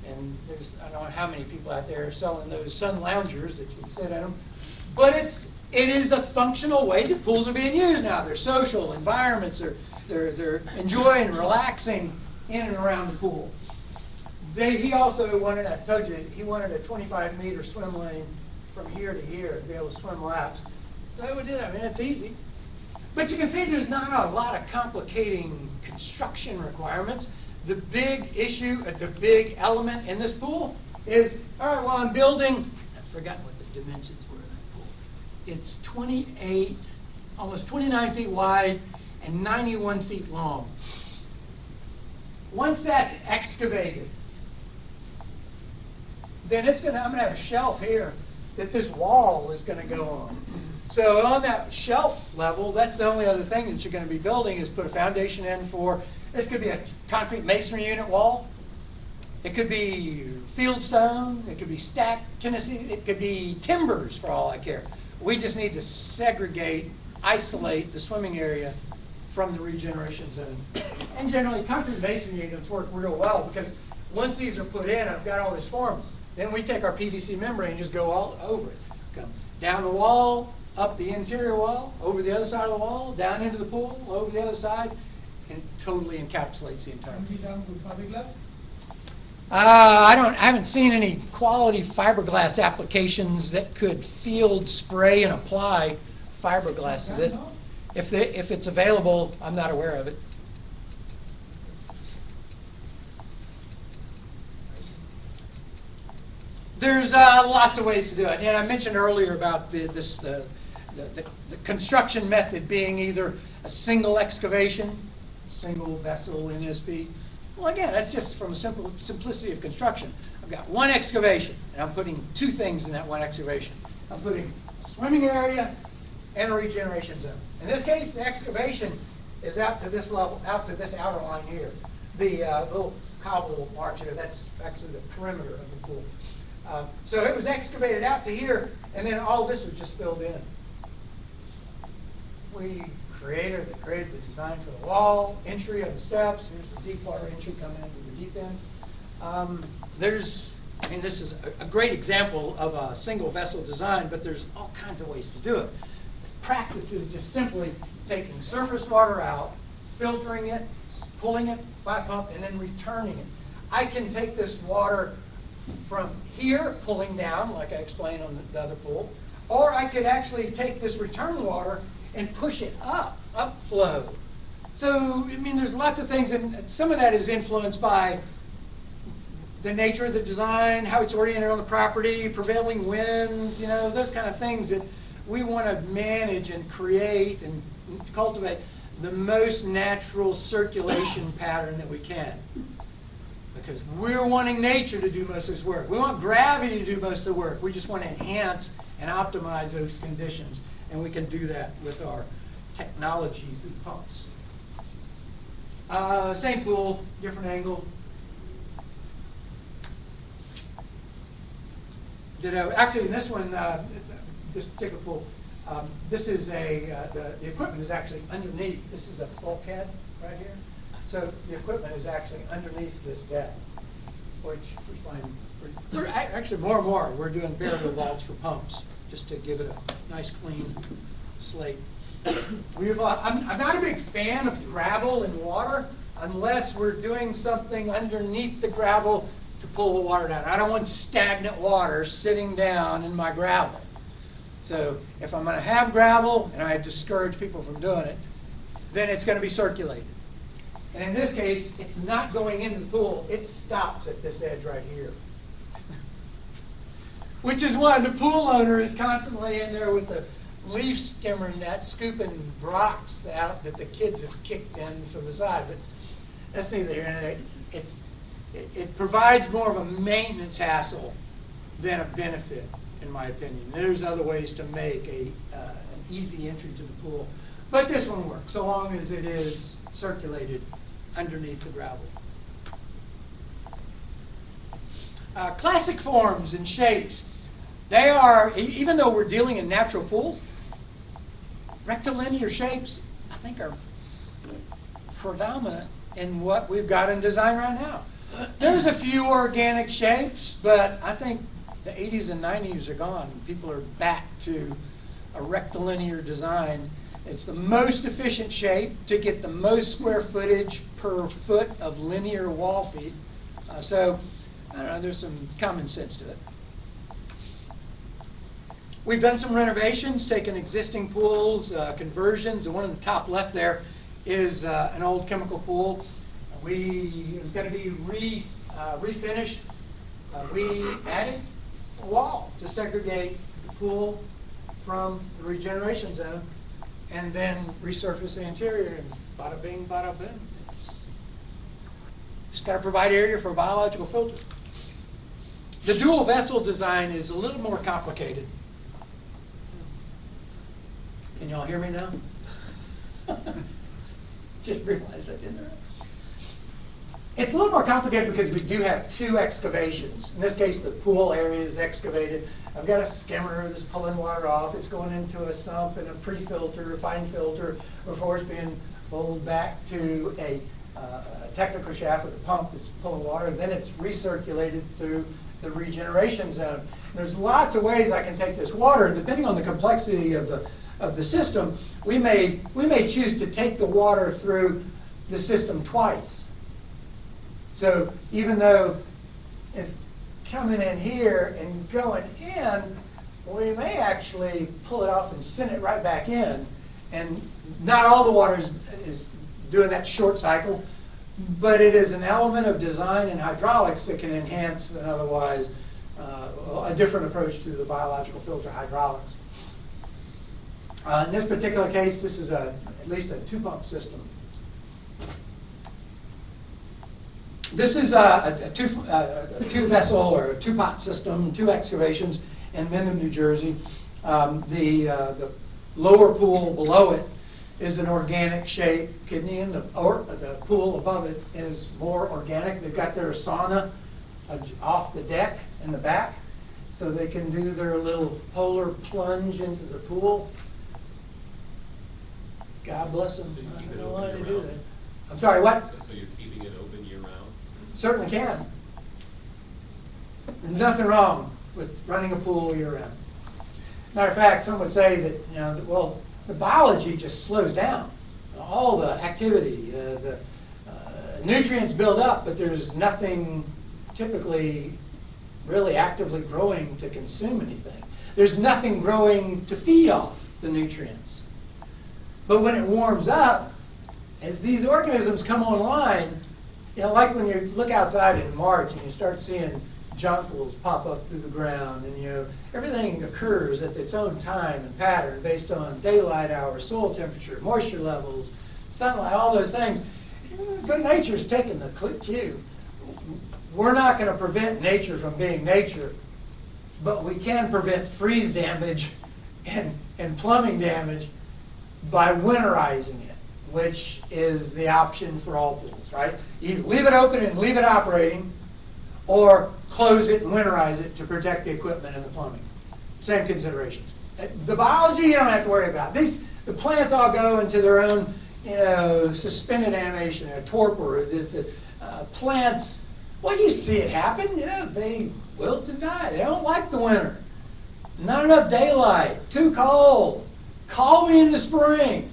S1: And there's, I don't know how many people out there are selling those sun loungers that you can sit in them. But it is a functional way that pools are being used now. They're social environments. They're enjoying, relaxing in and around the pool. He also wanted, I told you, he wanted a 25-meter swim lane from here to here to be able to swim laps. So we did. I mean, it's easy. But you can see there's not a lot of complicating construction requirements. The big issue, the big element in this pool is, all right, well, I'm building, I've forgotten what the dimensions were in that pool. It's 28, almost 29 feet wide and 91 feet long. Once that's excavated, then I'm going to have a shelf here that this wall is going to go on. So on that shelf level, that's the only other thing that you're going to be building is put a foundation in for, this could be a concrete masonry unit wall. It could be fieldstone. It could be stacked Tennessee. It could be timbers for all I care. We just need to segregate, isolate the swimming area from the regeneration zone. And generally, concrete masonry units work real well because once these are put in, I've got all this form. Then we take our PVC membrane and just go all over it. Come down the wall, up the interior wall, over the other side of the wall, down into the pool, over the other side, and it totally encapsulates the entire.
S2: Can be done with fiberglass?
S1: I haven't seen any quality fiberglass applications that could field spray and apply fiberglass to this. If it's available, I'm not aware of it. There's lots of ways to do it. And I mentioned earlier about the construction method being either a single excavation, single vessel NSP. Well, again, that's just from a simplicity of construction. I've got one excavation, and I'm putting two things in that one excavation. I'm putting a swimming area and a regeneration zone. In this case, the excavation is out to this level, out to this outer line here. The little cobble marks here, that's actually the perimeter of the pool. So it was excavated out to here, and then all this was just filled in. We created the design for the wall, entry of the steps. Here's the deep water entry coming into the deep end. This is a great example of a single vessel design, but there's all kinds of ways to do it. The practice is just simply taking surface water out, filtering it, pulling it by pump, and then returning it. I can take this water from here, pulling down, like I explained on the other pool, or I could actually take this return water and push it upflow. So, I mean, there's lots of things, and some of that is influenced by the nature of the design, how it's oriented on the property, prevailing winds, those kind of things that we want to manage and create and cultivate the most natural circulation pattern that we can. Because we're wanting nature to do most of this work. We want gravity to do most of the work. We just want to enhance and optimize those conditions. And we can do that with our technology through pumps. Same pool, different angle. Actually, in this one, this particular pool, this is the equipment is actually underneath. This is a bulkhead right here. So the equipment is actually underneath this deck, which we find we're actually more and more we're doing burial vaults for pumps just to give it a nice clean slate. I'm not a big fan of gravel and water unless we're doing something underneath the gravel to pull the water down. I don't want stagnant water sitting down in my gravel. So if I'm going to have gravel, and I discourage people from doing it, then it's going to be circulated. And in this case, it's not going into the pool. It stops at this edge right here. which is why the pool owner is constantly in there with the leaf skimmer net, scooping rocks out that the kids have kicked in from the side. But that's neither here nor there. It provides more of a maintenance hassle than a benefit, in my opinion. There's other ways to make an easy entry to the pool. But this one works, so long as it is circulated underneath the gravel. Classic forms and shapes. They are, even though we're dealing in natural pools, rectilinear shapes, I think, are predominant in what we've got in design right now. There's a few organic shapes, but I think the 80s and 90s are gone. People are back to a rectilinear design. It's the most efficient shape to get the most square footage per foot of linear wall feet. So, I don't know, there's some common sense to it. We've done some renovations, taken existing pools, conversions. The one in the top left there is an old chemical pool. It's going to be refinished. We added a wall to segregate the pool from the regeneration zone, and then resurface the interior, and bada bing, bada boom. It's just got to provide area for a biological filter. The dual vessel design is a little more complicated. Can y'all hear me now? Just realized I didn't. It's a little more complicated because we do have two excavations. In this case, the pool area is excavated. I've got a skimmer that's pulling water off. It's going into a sump and a pre-filter, a fine filter, before it's being pulled back to a technical shaft with a pump that's pulling water. And then it's recirculated through the regeneration zone. And there's lots of ways I can take this water, and depending on the complexity of the system, we may choose to take the water through the system twice. So even though it's coming in here and going in, we may actually pull it off and send it right back in. And not all the water is doing that short cycle, but it is an element of design and hydraulics that can enhance an otherwise a different approach to the biological filter hydraulics. In this particular case, this is at least a two-pump system. This is a two-vessel or a two-pot system, two excavations in Mendham, New Jersey. The lower pool below it is an organic shaped kidney, and the pool above it is more organic. They've got their sauna off the deck in the back, so they can do their little polar plunge into the pool. God bless them.
S9: So you keep
S1: I
S9: it
S1: don't know
S9: open
S1: why they do
S9: year-round?
S1: that. I'm sorry, what?
S9: So you're keeping it open year-round?
S1: Certainly can. There's nothing wrong with running a pool year-round. Matter of fact, some would say that, well, the biology just slows down. All the activity, the nutrients build up, but there's nothing typically really actively growing to consume anything. There's nothing growing to feed off the nutrients. But when it warms up, as these organisms come online, like when you look outside in March and you start seeing jonquils pop up through the ground, and everything occurs at its own time and pattern based on daylight hours, soil temperature, moisture levels, sunlight, all those things. So nature's taking the cue. We're not going to prevent nature from being nature, but we can prevent freeze damage and plumbing damage by winterizing it, which is the option for all pools, right? You leave it open and leave it operating, or close it and winterize it to protect the equipment and the plumbing. Same considerations. The biology you don't have to worry about. The plants all go into their own, suspended animation, a torpor. Plants, well, you see it happen. They wilt and die. They don't like the winter. Not enough daylight. Too cold. Call me in the spring.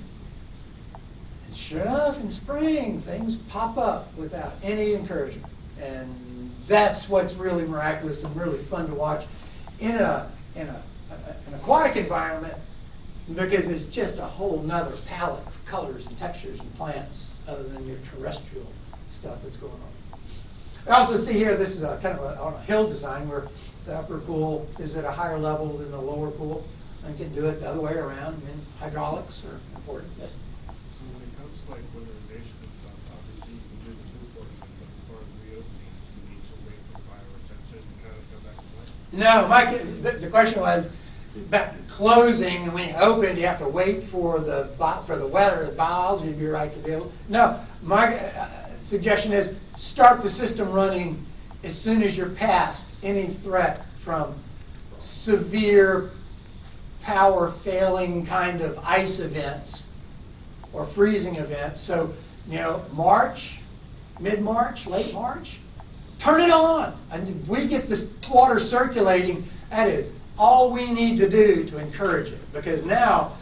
S1: And sure enough, in spring, things pop up without any encouragement. And that's what's really miraculous and really fun to watch in an aquatic environment, because it's just a whole nother palette of colors and textures and plants other than your terrestrial stuff that's going on. I also see here, this is kind of on a hill design where the upper pool is at a higher level than the lower pool, and can do it the other way around. I mean, hydraulics are important, yes.
S9: So when it comes to like winterization and stuff, obviously you can do the pool portion, but as far as reopening, you need to wait for bioretention and kind of come back to life.
S1: No, Mike, the question was about closing, and when you open it, you have to wait for the weather, the biology to be right to be able. No, my suggestion is start the system running as soon as you're past any threat from severe power failing kind of ice events or freezing events. So, March, mid-March, late March, turn it on. And if we get this water circulating, that is all we need to do to encourage it. Because now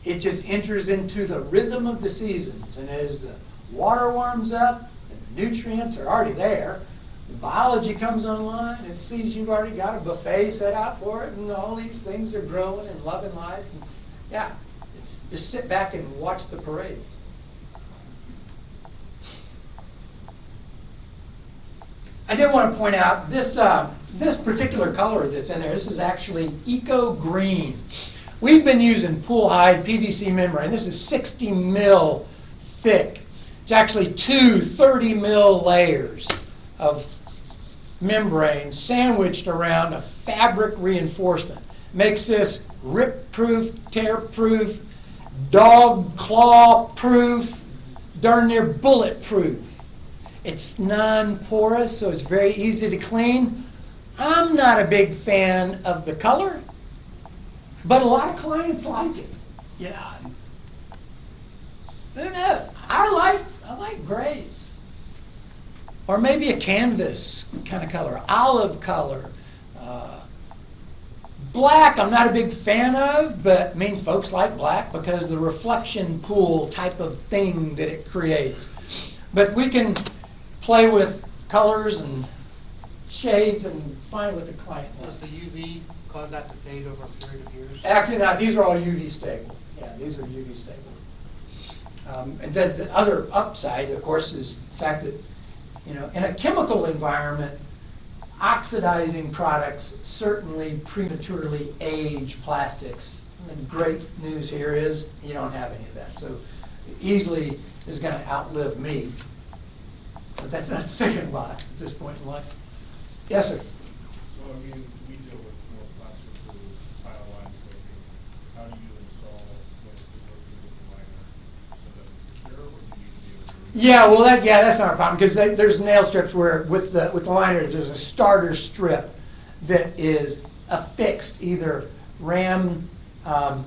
S1: it just enters into the rhythm of the seasons. And as the water warms up, and the nutrients are already there, the biology comes online, it sees you've already got a buffet set out for it, and all these things are growing and loving life. And yeah, just sit back and watch the parade. I did want to point out this particular color that's in there. This is actually Eco Green. We've been using pool hide PVC membrane. This is 60 mil thick. It's actually two 30 mil layers of membrane sandwiched around a fabric reinforcement. Makes this rip-proof, tear-proof, dog claw-proof, darn near bullet-proof. It's non-porous, so it's very easy to clean. I'm not a big fan of the color, but a lot of clients like it. Yeah. Who knows? I like grays. Or maybe a canvas kind of color, olive color. Black I'm not a big fan of, but folks like black because the reflection pool type of thing that it creates. But we can play with colors and shades and find what the client
S3: Does
S1: wants.
S3: the UV cause that to fade over a period of years?
S1: Actually, not. These are all UV stable. Yeah, these are UV stable. And then the other upside, of course, is the fact that, in a chemical environment, oxidizing products certainly prematurely age plastics. And the great news here is you don't have any of that. So easily is going to outlive me. But that's not saying a lot at this point in life. Yes, sir.
S9: So I mean, we deal with more plaster pools, tile lines breaking. How do you install like the working with the liner so that it's secure, or do you need to be able to?
S1: Yeah, well, that's not a problem because there's nail strips where with the liner there's a starter strip that is affixed either ram, what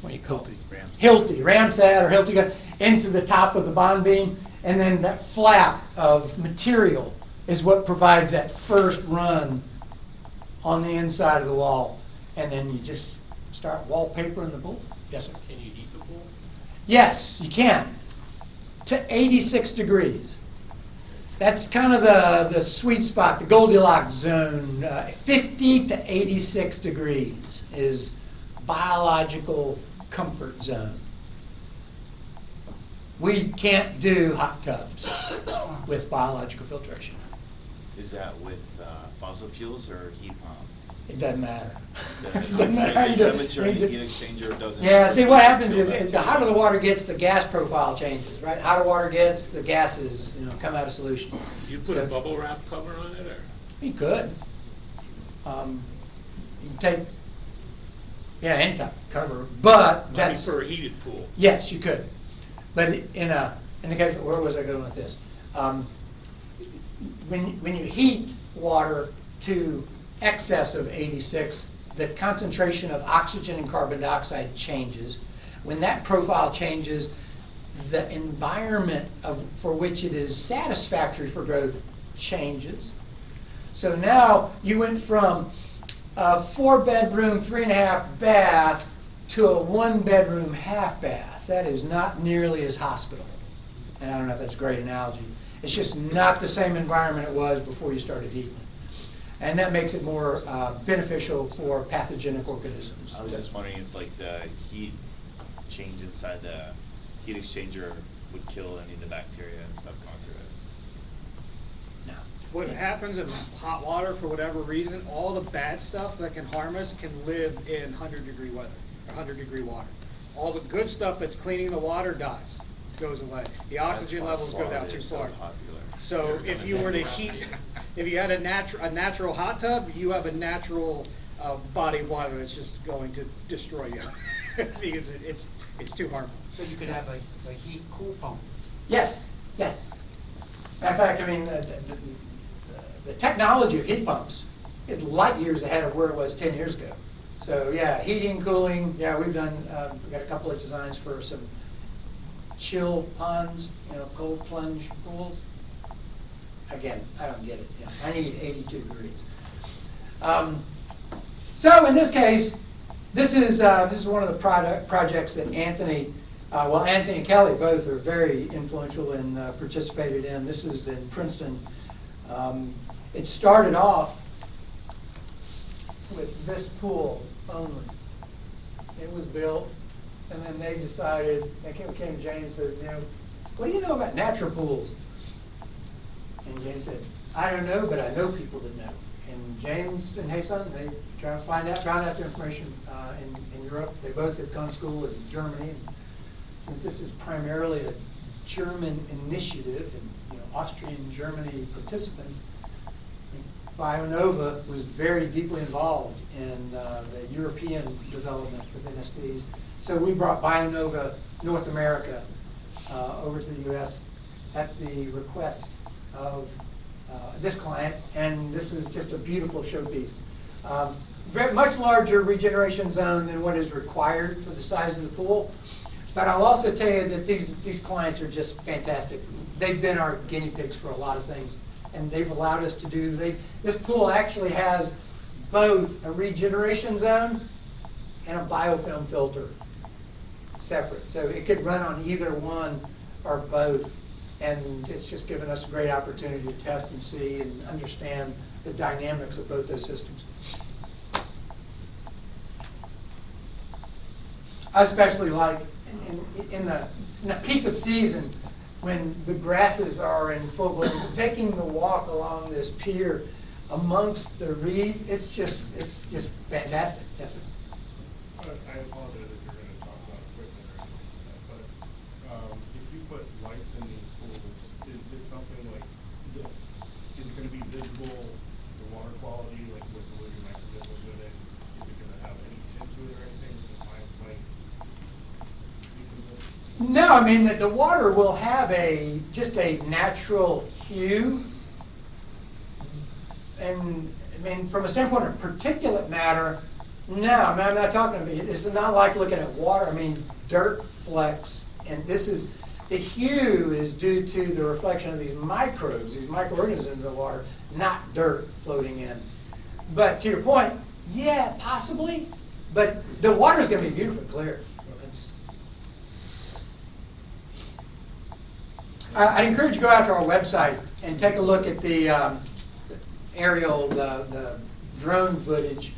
S1: do you call it? Hilti, Ramsat or Hilti into the top of the bond beam, and then that flap of material is what provides that first run on the inside of the wall, and then you just start wallpapering the pool. Yes, sir.
S10: Can you heat the pool?
S1: Yes, you can. To 86 degrees. That's kind of the sweet spot, the Goldilocks zone. 50 to 86 degrees is biological comfort zone. We can't do hot tubs with biological filtration.
S11: Is that with fossil fuels or heat pump?
S1: It doesn't matter.
S11: The
S1: Doesn't matter how you do it.
S11: temperature in the heat exchanger doesn't.
S1: Yeah, see what happens is the hotter the water gets, the gas profile changes, right? Hotter water gets, the gases, come out of solution.
S10: You put a bubble wrap cover on it, or?
S1: You could. You can take, any type of cover, but that's.
S10: For a heated pool.
S1: Yes, you could. But in the case, where was I going with this? When you heat water to excess of 86, the concentration of oxygen and carbon dioxide changes. When that profile changes, the environment for which it is satisfactory for growth changes. So now you went from a 4-bedroom, 3.5 bath to a 1-bedroom, half bath. That is not nearly as hospitable. And I don't know if that's a great analogy. It's just not the same environment it was before you started heating it. And that makes it more beneficial for pathogenic organisms.
S11: I was just wondering if the heat change inside the heat exchanger would kill any of the bacteria and stuff going through
S1: No.
S8: What happens in hot water, for whatever reason, all the bad stuff that can harm us can live in 100-degree weather, 100-degree water. All the good stuff that's cleaning the water dies, goes away. The oxygen levels go down too far. So if you were to heat, if you had a natural hot tub, you have a natural body of water that's just going to destroy you because it's too harmful.
S3: So you could have a heat cool pump.
S1: Yes, yes. In fact, I mean, the technology of heat pumps is light years ahead of where it was 10 years ago. So yeah, heating, cooling, yeah, we've got a couple of designs for some chill ponds, cold plunge pools. Again, I don't get it. I need 82 degrees. So in this case, this is one of the projects that Anthony and Kelly both are very influential and participated in. This is in Princeton. It started off with this pool only. It was built, and then they decided, they came to James and says, what do you know about natural pools? And James said, I don't know, but I know people that know. And James and Hassan, they tried to found out the information in Europe. They both had gone to school in Germany. And since this is primarily a German initiative, and Austria and Germany participants, BioNova was very deeply involved in the European development of NSPs. So we brought BioNova North America over to the U.S. at the request of this client, and this is just a beautiful showpiece. Very much larger regeneration zone than what is required for the size of the pool. But I'll also tell you that these clients are just fantastic. They've been our guinea pigs for a lot of things, and they've allowed us to do. This pool actually has both a regeneration zone and a biofilm filter separate. So it could run on either one or both. And it's just given us a great opportunity to test and see and understand the dynamics of both those systems. I especially like in the peak of season when the grasses are in full bloom, taking the walk along this pier amongst the reeds. It's just fantastic. Yes, sir.
S9: I apologize if you're going to talk about equipment or anything like that, but if you put lights in these pools, is it something like, is it going to be visible, the water quality, like with the living microorganisms in it? Is it going to have any tint to it or anything that the clients might be concerned?
S1: No, I mean the water will have just a natural hue, and I mean from a standpoint of particulate matter, no, I mean, I'm not talking about it. It's not like looking at water. I mean dirt flecks, and the hue is due to the reflection of these microbes, these microorganisms in the water, not dirt floating in. But to your point, yeah, possibly, but the water is going to be beautifully clear. I'd encourage you to go out to our website and take a look at the aerial, the drone footage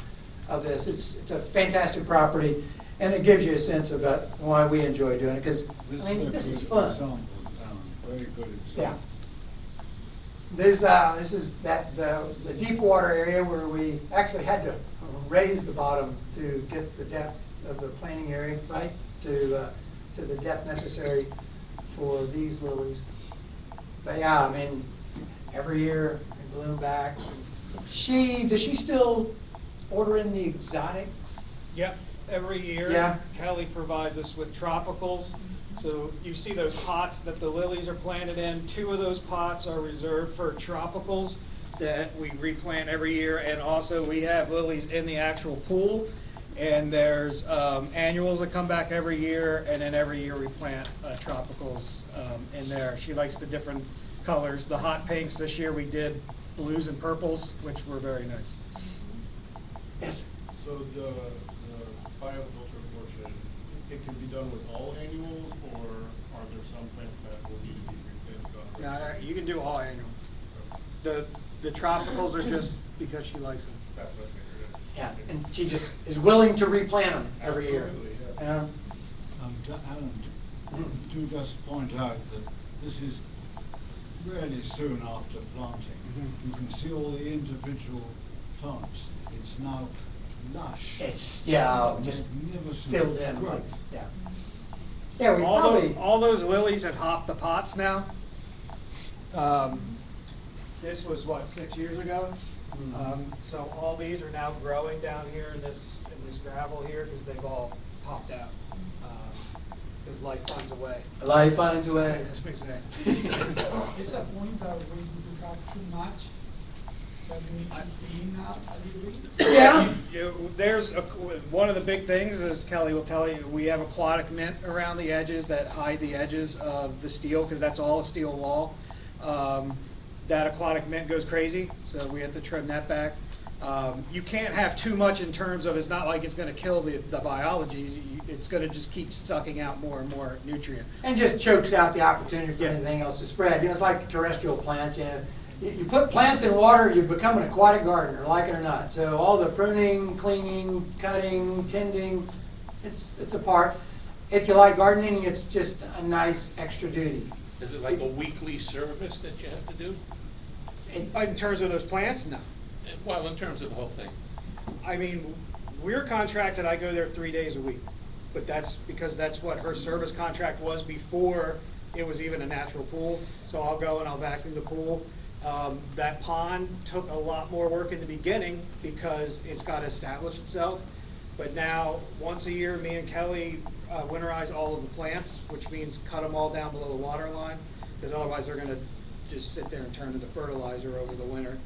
S1: of this. It's a fantastic property, and it gives you a sense about why we enjoy doing it, because this is fun.
S2: Very good example.
S1: Yeah. There's this is the deep water area where we actually had to raise the bottom to get the depth of the planting area, right, to the depth necessary for these lilies. But yeah, I mean, every year they bloom back. Does she still order in the exotics?
S8: Yep, every year.
S1: Yeah.
S8: Kelly provides us with tropicals. So you see those pots that the lilies are planted in. 2 of those pots are reserved for tropicals that we replant every year. And also we have lilies in the actual pool. And there's annuals that come back every year. And then every year we plant tropicals in there. She likes the different colors. The hot pinks this year we did blues and purples, which were very nice.
S1: Yes.
S9: So the biofilter portion, it can be done with all annuals, or are there some plants that will need to be replanted?
S8: Yeah, you can do all annual. The tropicals are just because she likes them.
S9: That's what I figured.
S1: Yeah, and she just is willing to replant them every year.
S9: Absolutely,
S1: Yeah.
S2: Alan, to just point out that this is really soon after planting. You can see all the individual plants. It's now lush.
S1: It's, yeah, just
S2: Magnificent
S1: filled in, like,
S2: growth.
S1: yeah. Yeah, we
S8: All
S1: probably,
S8: all those lilies have hopped the pots now. This was what, 6 years ago? So all these are now growing down here in this gravel here because they've all popped out. Because life finds a way.
S1: life finds a way.
S8: That's what we say.
S12: Is a point that when you have too much, that you need to clean out a little bit?
S1: Yeah,
S8: There's one of the big things, as Kelly will tell you, we have aquatic mint around the edges that hide the edges of the steel because that's all a steel wall. That aquatic mint goes crazy, so we have to trim that back. You can't have too much in terms of, it's not like it's going to kill the biology. It's going to just keep sucking out more and more nutrient.
S1: and just chokes out the opportunity for
S8: Yeah.
S1: anything else to spread. You know, it's like terrestrial plants, you know. You put plants in water, you become an aquatic gardener, like it or not. So all the pruning, cleaning, cutting, tending, it's a part. If you like gardening, it's just a nice extra duty.
S10: Is it like a weekly service that you have to do?
S8: In terms of those plants, no.
S10: Well, in terms of the whole thing.
S8: I mean, we're contracted, I go there 3 days a week. But that's because that's what her service contract was before it was even a natural pool. So I'll go and I'll vacuum the pool. That pond took a lot more work in the beginning because it's got to establish itself. But now, once a year, me and Kelly winterize all of the plants, which means cut them all down below the water line, because otherwise they're going to just sit there and turn into fertilizer over the winter.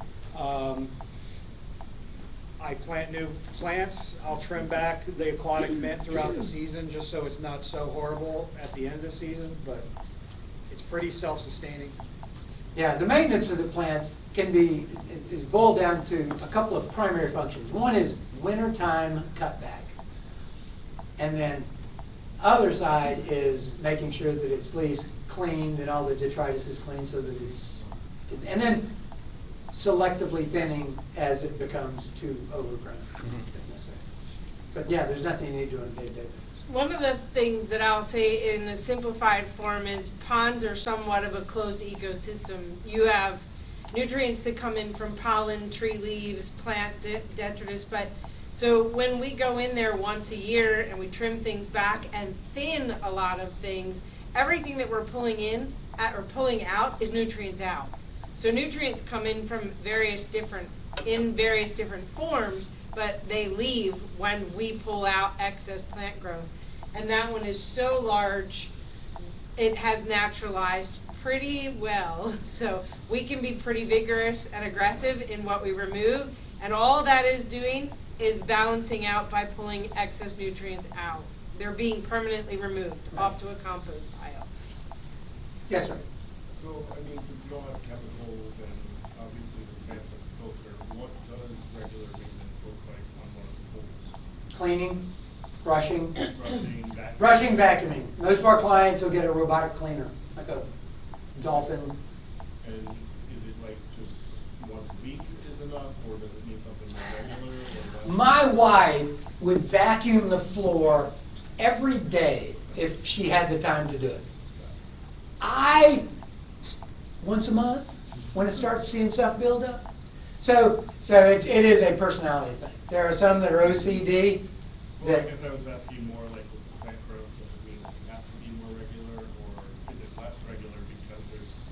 S8: I plant new plants. I'll trim back the aquatic mint throughout the season, just so it's not so horrible at the end of the season, but it's pretty self-sustaining.
S1: Yeah, the maintenance of the plants is boiled down to a couple of primary functions. One is wintertime cutback. And then other side is making sure that it's at least clean, that all the detritus is clean so that it's, and then selectively thinning as it becomes too overgrown. But yeah, there's nothing you need to do on a day-to-day basis.
S5: One of the things that I'll say in a simplified form is ponds are somewhat of a closed ecosystem. You have nutrients that come in from pollen, tree leaves, plant detritus, but so when we go in there once a year and we trim things back and thin a lot of things, everything that we're pulling in or pulling out is nutrients out. So nutrients come in from various different forms, but they leave when we pull out excess plant growth. And that one is so large, it has naturalized pretty well. So we can be pretty vigorous and aggressive in what we remove, and all that is doing is balancing out by pulling excess nutrients out. They're being permanently removed off to a compost pile.
S1: Yes, sir.
S9: So, I mean, since you don't have chemicals and obviously the plants have a filter, what does regular maintenance look like on one of the pools?
S1: Cleaning, brushing,
S9: Brushing, vacuuming?
S1: vacuuming. Most of our clients will get a robotic cleaner, like a Dolphin.
S9: And is it like just once a week is enough, or does it need something more regular, or less?
S1: My wife would vacuum the floor every day if she had the time to do it. Once a month, when it starts seeing stuff build up. So it is a personality thing. There are some that are OCD.
S9: Well, I guess I was asking more like with the plant growth, does it mean you have to be more regular, or is it less regular because there's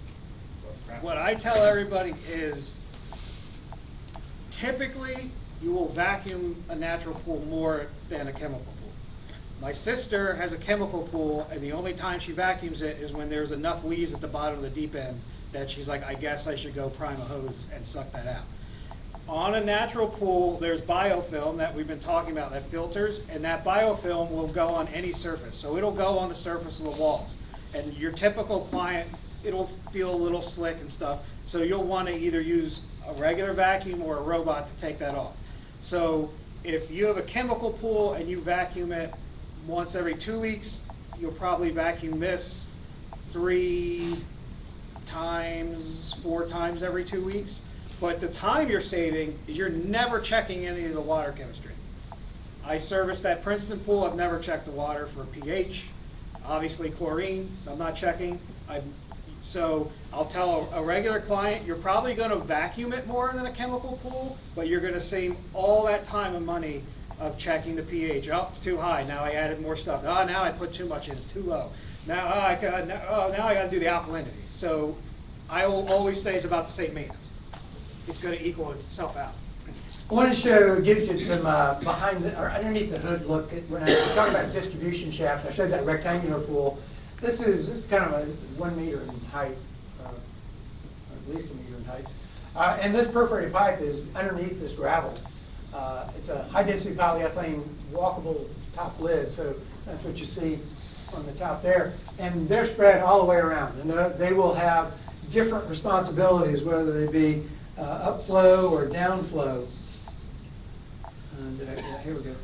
S9: less crap?
S8: What I tell everybody is typically you will vacuum a natural pool more than a chemical pool. My sister has a chemical pool, and the only time she vacuums it is when there's enough leaves at the bottom of the deep end that she's like, I guess I should go prime a hose and suck that out. On a natural pool, there's biofilm that we've been talking about that filters, and that biofilm will go on any surface. So it'll go on the surface of the walls. And your typical client, it'll feel a little slick and stuff. So you'll want to either use a regular vacuum or a robot to take that off. So if you have a chemical pool and you vacuum it once every 2 weeks, you'll probably vacuum this 3 times, 4 times every 2 weeks. But the time you're saving is you're never checking any of the water chemistry. I service that Princeton pool. I've never checked the water for pH. Obviously chlorine, I'm not checking. So I'll tell a regular client, you're probably gonna vacuum it more than a chemical pool, but you're gonna save all that time and money of checking the pH. Oh, it's too high, now I added more stuff. Oh, now I put too much in, it's too low. Now, now I gotta do the alkalinity. So I will always say it's about the same maintenance. It's gonna equal itself out.
S1: I want to give you some behind the, or underneath the hood look at when I talk about distribution shafts. I showed that rectangular pool. This is kind of a 1 meter in height, or at least 1 meter in height. And this perforated pipe is underneath this gravel. It's a high density polyethylene walkable top lid, so that's what you see on the top there. And they're spread all the way around, and they will have different responsibilities, whether they be upflow or downflow. Here we go.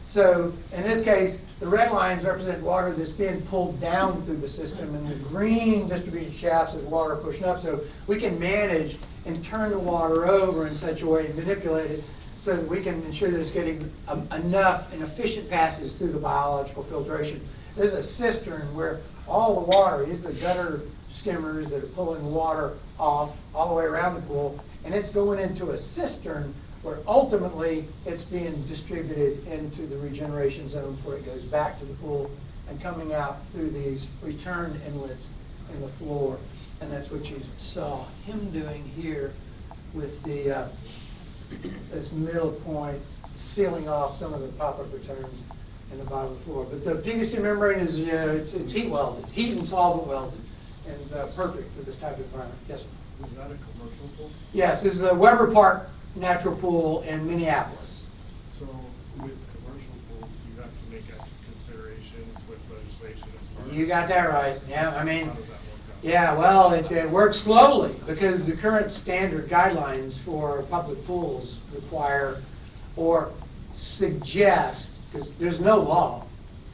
S1: So in this case, the red lines represent water that's being pulled down through the system, and the green distribution shafts is water pushing up. So we can manage and turn the water over in such a way and manipulate it so that we can ensure that it's getting enough and efficient passes through the biological filtration. There's a cistern where all the water, these are the gutter skimmers that are pulling the water off all the way around the pool, and it's going into a cistern where ultimately it's being distributed into the regeneration zone before it goes back to the pool and coming out through these return inlets in the floor. And that's what you saw him doing here with the this middle point sealing off some of the pop-up returns in the bottom of the floor. But the PVC membrane is it's heat welded, heat and solvent welded, and perfect for this type of environment. Yes, sir.
S9: Is that a commercial pool?
S1: Yes, this is the Weber Park Natural Pool in Minneapolis.
S9: So with commercial pools, do you have to make extra considerations with legislation as far as?
S1: You got that right. Yeah, I mean,
S9: How does that work out?
S1: yeah, well, it works slowly because the current standard guidelines for public pools require or suggest, because there's no law,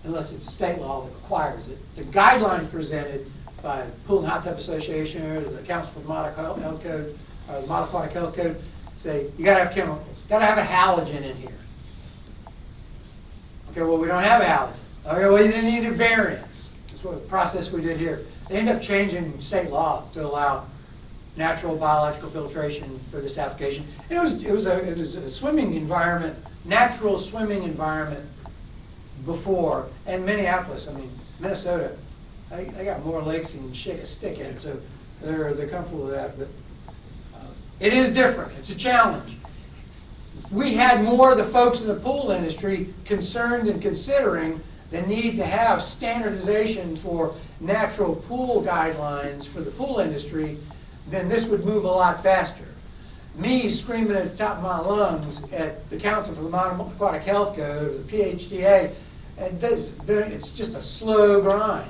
S1: unless it's a state law that requires it. The guidelines presented by the Pool and Hot Tub Association or the Council for the Model Health Code, or the Model Aquatic Health Code, say you got to have chemicals, got to have a halogen in here. Okay, well we don't have a halogen. Okay, well you need a variance. That's what the process we did here. They ended up changing state law to allow natural biological filtration for this application. And it was a swimming environment, natural swimming environment before. And Minneapolis, I mean Minnesota, they got more lakes than you can shake a stick in, so they're comfortable with that. But it is different. It's a challenge. We had more of the folks in the pool industry concerned and considering the need to have standardization for natural pool guidelines for the pool industry, then this would move a lot faster. Me screaming at the top of my lungs at the Council for the Modern Aquatic Health Code, the PHTA, and it's just a slow grind.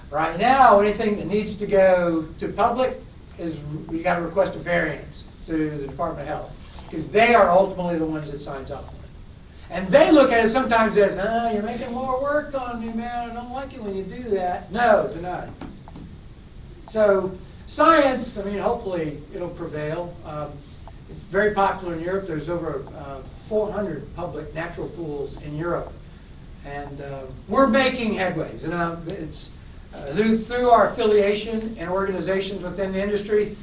S1: Right now, anything that needs to go to public is we got to request a variance through the Department of Health, because they are ultimately the ones that signs off on it. And they look at it sometimes as, you're making more work on me, man, I don't like it when you do that. No, denied. So science, I mean, hopefully it'll prevail. It's very popular in Europe. There's over 400 public natural pools in Europe. And we're making headways. And it's through our affiliation and organizations within the industry,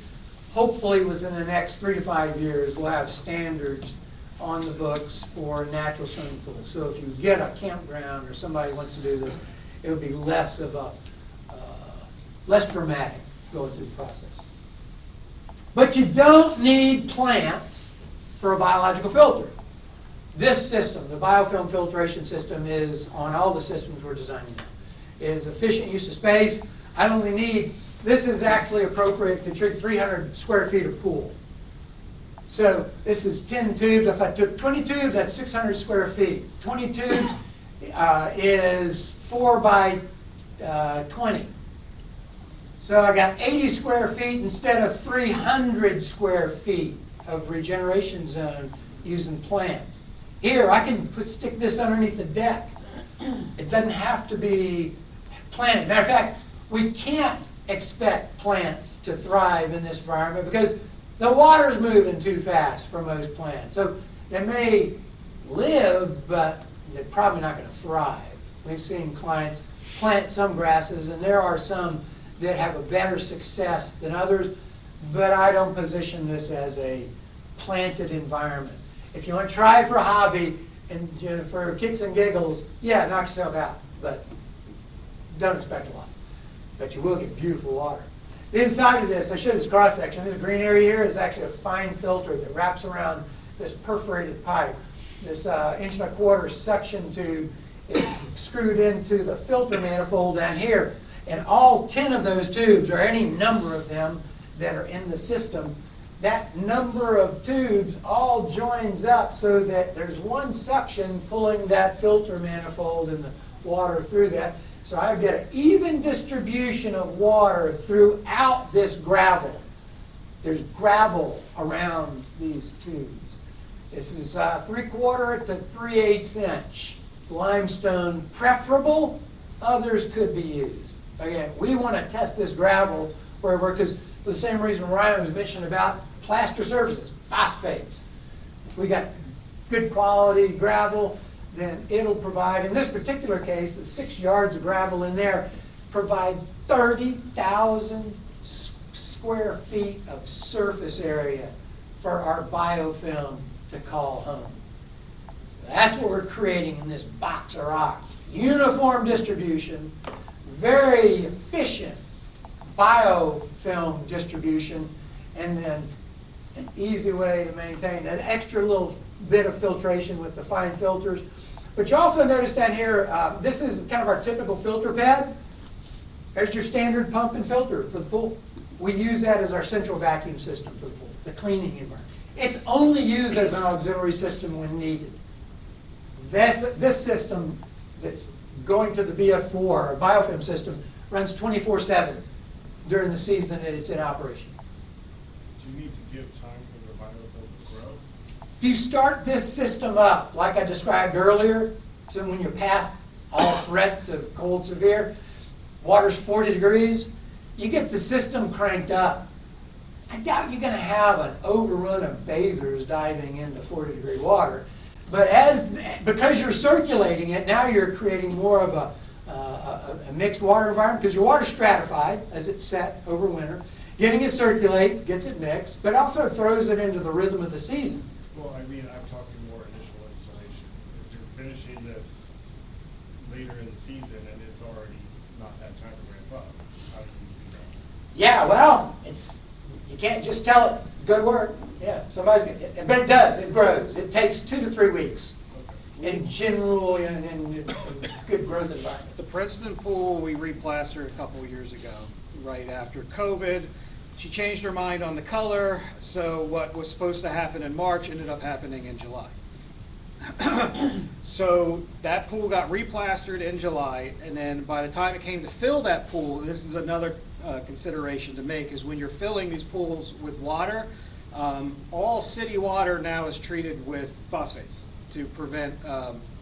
S1: hopefully within the next 3 to 5 years, we'll have standards on the books for natural swimming pools. So if you get a campground or somebody wants to do this, it'll be less of a, less dramatic going through the process. But you don't need plants for a biological filter. This system, the biofilm filtration system, is on all the systems we're designing now. It is efficient use of space. I only need, this is actually appropriate to treat 300 square feet of pool. So this is 10 tubes. If I took 20 tubes, that's 600 square feet. 20 tubes is 4 by 20. So I got 80 square feet instead of 300 square feet of regeneration zone using plants. Here, I can stick this underneath the deck. It doesn't have to be planted. Matter of fact, we can't expect plants to thrive in this environment because the water's moving too fast for most plants. So they may live, but they're probably not going to thrive. We've seen clients plant some grasses, and there are some that have a better success than others, but I don't position this as a planted environment. If you want to try for a hobby and for kicks and giggles, yeah, knock yourself out, but don't expect a lot. But you will get beautiful water. The inside of this, I showed this cross section. This green area here is actually a fine filter that wraps around this perforated pipe. This 1.25 inch suction tube is screwed into the filter manifold down here. And all 10 of those tubes, or any number of them that are in the system, that number of tubes all joins up so that there's one suction pulling that filter manifold and the water through that. So I get an even distribution of water throughout this gravel. There's gravel around these tubes. This is 3/4 to 3/8 inch limestone, preferable. Others could be used. Again, we want to test this gravel wherever, because for the same reason Ryan was mentioning about plaster surfaces, phosphates. If we got good quality gravel, then it'll provide, in this particular case, the 6 yards of gravel in there provide 30,000 square feet of surface area for our biofilm to call home. So that's what we're creating in this box of rocks. Uniform distribution, very efficient biofilm distribution, and then an easy way to maintain an extra little bit of filtration with the fine filters. But you also notice down here, this is kind of our typical filter pad. There's your standard pump and filter for the pool. We use that as our central vacuum system for the pool, the cleaning environment. It's only used as an auxiliary system when needed. This system that's going to the BF4, or biofilm system, runs 24/7 during the season that it's in operation.
S9: Do you need to give time for the biofilm to grow?
S1: If you start this system up, like I described earlier, so when you're past all threats of cold severe, water's 40 degrees, you get the system cranked up. I doubt you're going to have an overrun of bathers diving into 40-degree water. But because you're circulating it, now you're creating more of a mixed water environment, because your water's stratified as it's set over winter. Getting it circulate gets it mixed, but also throws it into the rhythm of the season.
S9: Well, I mean, I'm talking more initial installation. If you're finishing this later in the season and it's already not had time to ramp up, how do you do that?
S1: Yeah, well, you can't just tell it, good work. Yeah, somebody's gonna, but it does, it grows. It takes 2 to 3 weeks in general, in good growth environment.
S8: The Princeton pool, we replastered a couple of years ago, right after COVID. She changed her mind on the color, so what was supposed to happen in March ended up happening in July. So that pool got replastered in July, and then by the time it came to fill that pool, and this is another consideration to make, is when you're filling these pools with water, all city water now is treated with phosphates to prevent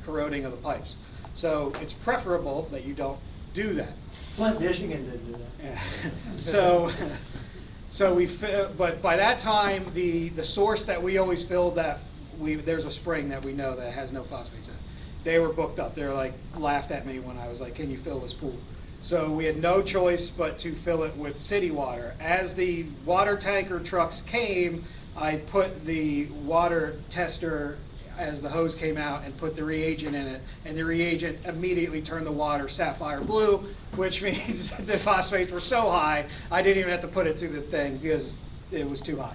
S8: corroding of the pipes. So it's preferable that you don't do that.
S1: Flint, Michigan didn't do that.
S8: But by that time, the source that we always filled, there's a spring that we know that has no phosphates in it. They were booked up. They were like, laughed at me when I was like, can you fill this pool? So we had no choice but to fill it with city water. As the water tanker trucks came, I put the water tester, as the hose came out, and put the reagent in it, and the reagent immediately turned the water sapphire blue, which means the phosphates were so high, I didn't even have to put it through the thing because it was too high.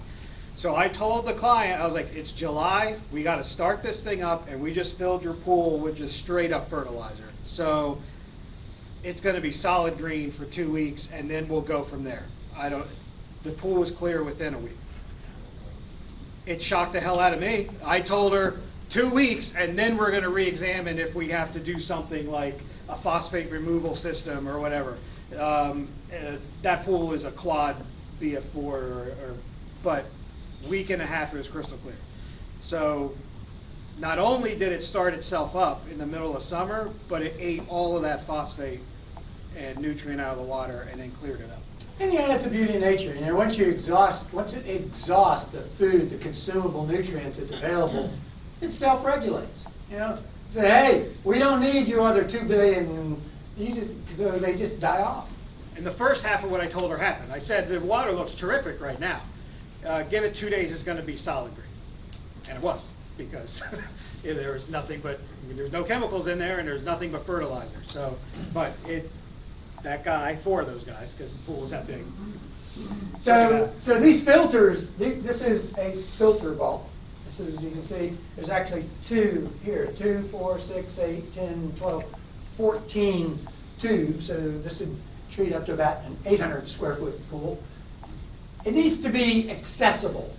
S8: So I told the client, I was like, it's July, we got to start this thing up, and we just filled your pool with just straight up fertilizer. So it's going to be solid green for 2 weeks, and then we'll go from there. The pool was clear within a week. It shocked the hell out of me. I told her 2 weeks, and then we're going to re-examine if we have to do something like a phosphate removal system or whatever. That pool is a quad BF4, but week and a half it was crystal clear. So not only did it start itself up in the middle of summer, but it ate all of that phosphate and nutrient out of the water and then cleared it up.
S1: And that's the beauty of nature. Once it exhausts the food, the consumable nutrients that's available, it self-regulates. So hey, we don't need you other 2 billion. So they just die off.
S8: And the first half of what I told her happened. I said, the water looks terrific right now. Give it 2 days, it's gonna be solid green. And it was, because there was nothing but, there's no chemicals in there and there's nothing but fertilizer. So, but that guy, 4 of those guys, because the pool was that big.
S1: So these filters, this is a filter vault. This is, you can see, there's actually 2 here, 2, 4, 6, 8, 10, 12, 14 tubes. So this would treat up to about an 800 square foot pool. It needs to be accessible.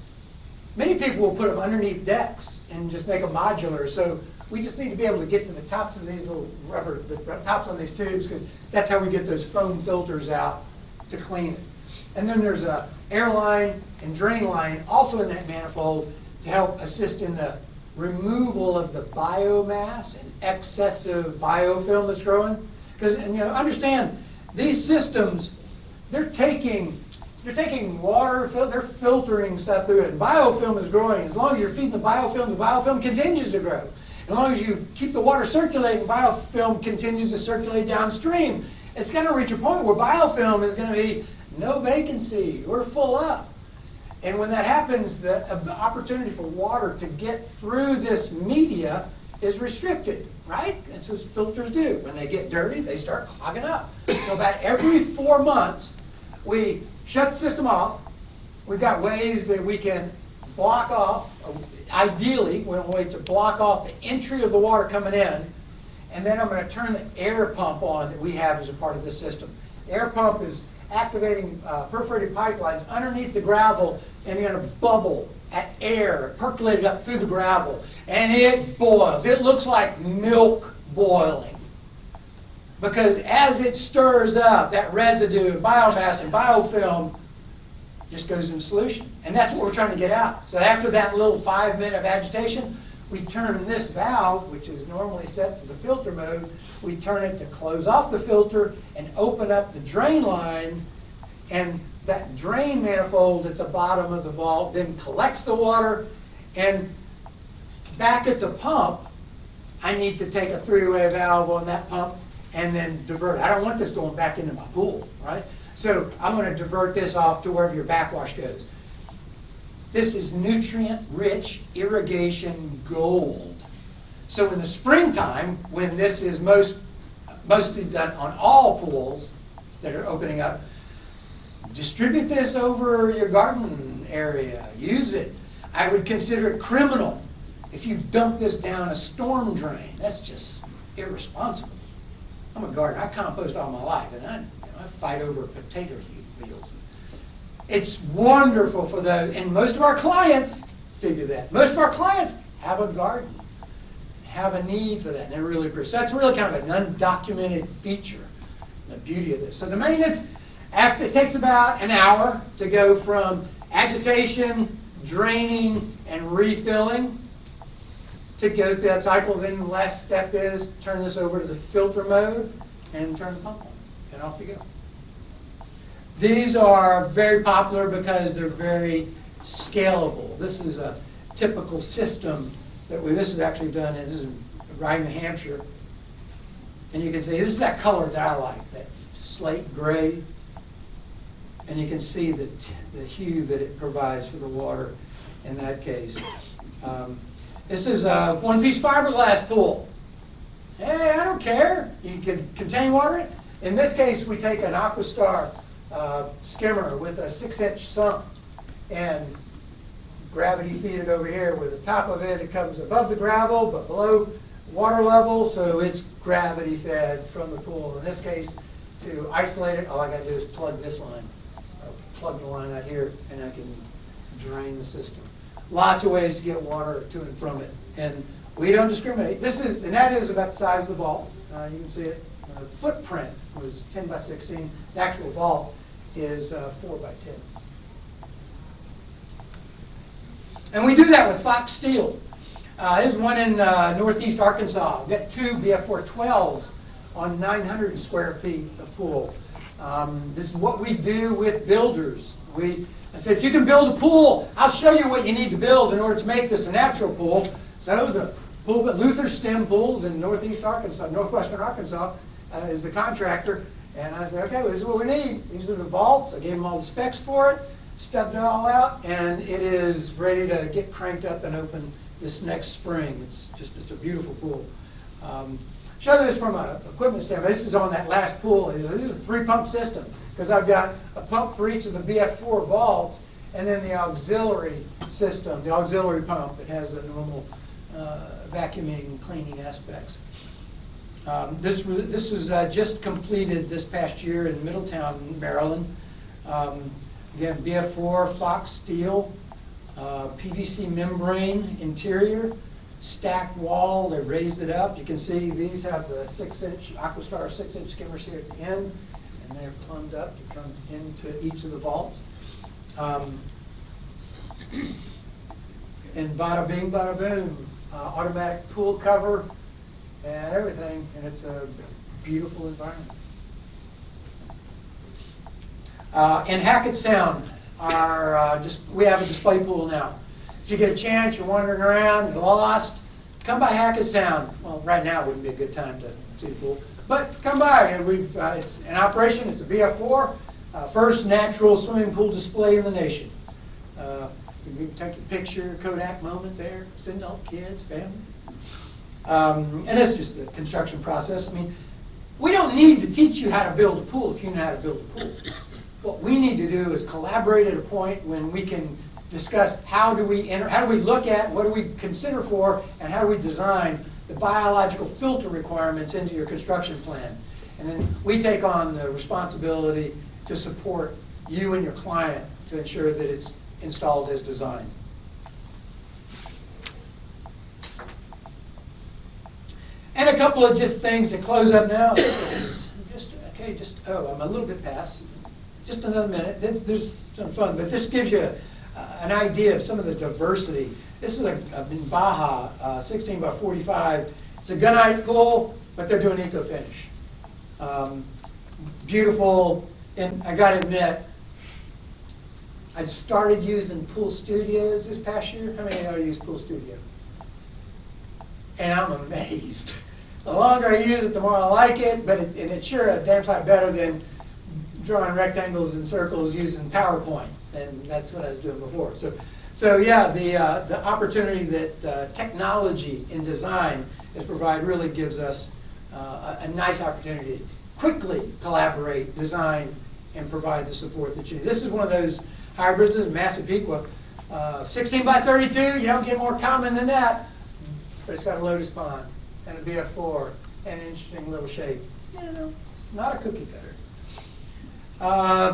S1: Many people will put them underneath decks and just make them modular. So we just need to be able to get to the tops of these little rubber, the tops on these tubes, because that's how we get those foam filters out to clean it. And then there's a air line and drain line also in that manifold to help assist in the removal of the biomass and excessive biofilm that's growing. Because, and you know, understand, these systems, they're taking water, they're filtering stuff through it, and biofilm is growing. As long as you're feeding the biofilm continues to grow. As long as you keep the water circulating, biofilm continues to circulate downstream. It's going to reach a point where biofilm is going to be no vacancy, we're full up. And when that happens, the opportunity for water to get through this media is restricted, right? That's what filters do. When they get dirty, they start clogging up. So about every 4 months, we shut the system off. We've got ways that we can block off, ideally, we're going to wait to block off the entry of the water coming in, and then I'm going to turn the air pump on that we have as a part of the system. The air pump is activating perforated pipelines underneath the gravel, and you're going to bubble at air, percolated up through the gravel, and it boils. It looks like milk boiling. Because as it stirs up, that residue, biomass, and biofilm just goes into solution. And that's what we're trying to get out. So after that little 5 minute of agitation, we turn this valve, which is normally set to the filter mode, we turn it to close off the filter and open up the drain line, and that drain manifold at the bottom of the vault then collects the water, and back at the pump, I need to take a 3-way valve on that pump and then divert. I don't want this going back into my pool, right? So I'm going to divert this off to wherever your backwash goes. This is nutrient-rich irrigation gold. So in the springtime, when this is mostly done on all pools that are opening up, distribute this over your garden area. Use it. I would consider it criminal if you dump this down a storm drain. That's just irresponsible. I'm a gardener. I compost all my life, and I fight over potato fields. It's wonderful for those, and most of our clients figure that. Most of our clients have a garden, have a need for that, and they're really appreciative. So that's really kind of an undocumented feature, the beauty of this. So the maintenance, it takes about an hour to go from agitation, draining, and refilling to go through that cycle. Then the last step is turn this over to the filter mode and turn the pump on, and off you go. These are very popular because they're very scalable. This is a typical system that this is actually done in, this is right in New Hampshire. And you can see, this is that color that I like, that slate gray. And you can see the hue that it provides for the water in that case. This is a one-piece fiberglass pool. Hey, I don't care. You can contain water. In this case, we take an Aquastar skimmer with a 6-inch sump and gravity feed it over here. Where the top of it comes above the gravel but below water level, so it's gravity fed from the pool. In this case, to isolate it, all I got to do is plug this line. I'll plug the line out here, and I can drain the system. Lots of ways to get water to and from it, and we don't discriminate. And that is about the size of the vault. You can see it. The footprint was 10 by 16. The actual vault is 4 by 10. And we do that with Fox steel. There's one in northeast Arkansas. We've got 2 BF412s on 900 square feet of pool. This is what we do with builders. I say, if you can build a pool, I'll show you what you need to build in order to make this a natural pool. So the pool, Luther Stem Pools in northeast Arkansas, northwestern Arkansas, is the contractor, And I said, okay, well, this is what we need. These are the vaults. I gave them all the specs for it, stubbed it all out, and it is ready to get cranked up and open this next spring. It's a beautiful pool. Show this from an equipment standpoint. This is on that last pool. This is a 3-pump system because I've got a pump for each of the BF4 vaults and then the auxiliary system, the auxiliary pump that has the normal vacuuming and cleaning aspects. This was just completed this past year in Middletown, Maryland. Again, BF4 Fox steel, PVC membrane interior, stacked wall. They raised it up. You can see these have the 6-inch Aquastar 6-inch skimmers here at the end, and they're plumbed up to come into each of the vaults. And bada bing, bada boom, automatic pool cover and everything, and it's a beautiful environment. In Hackettstown, we have a display pool now. If you get a chance, you're wandering around, you're lost, come by Hackettstown. Well, right now wouldn't be a good time to see the pool, but come by. And it's in operation. It's a BF4, first natural swimming pool display in the nation. You can take a picture, Kodak moment there, send all the kids, family. And it's just the construction process. I mean, we don't need to teach you how to build a pool if you know how to build a pool. What we need to do is collaborate at a point when we can discuss how do we look at, what do we consider for, and how do we design the biological filter requirements into your construction plan. And then we take on the responsibility to support you and your client to ensure that it's installed as designed. And a couple of just things to close up now. This is I'm a little bit past. Just another minute. There's some fun, but this gives you an idea of some of the diversity. This is in Baja, 16 by 45. It's a gunite pool, but they're doing eco finish. Beautiful, and I got to admit, I started using Pool Studios this past year. How many of you use Pool Studio? And I'm amazed. The longer I use it, the more I like it, but it's sure a damn sight better than drawing rectangles and circles using PowerPoint, and that's what I was doing before. So yeah, the opportunity that technology in design has provided really gives us a nice opportunity to quickly collaborate, design, and provide the support that you need. This is one of those hybrids. This is Massapequa, 16 by 32. You don't get more common than that, but it's got a lotus pond and a BF4 and an interesting little shape. You know, it's not a cookie cutter.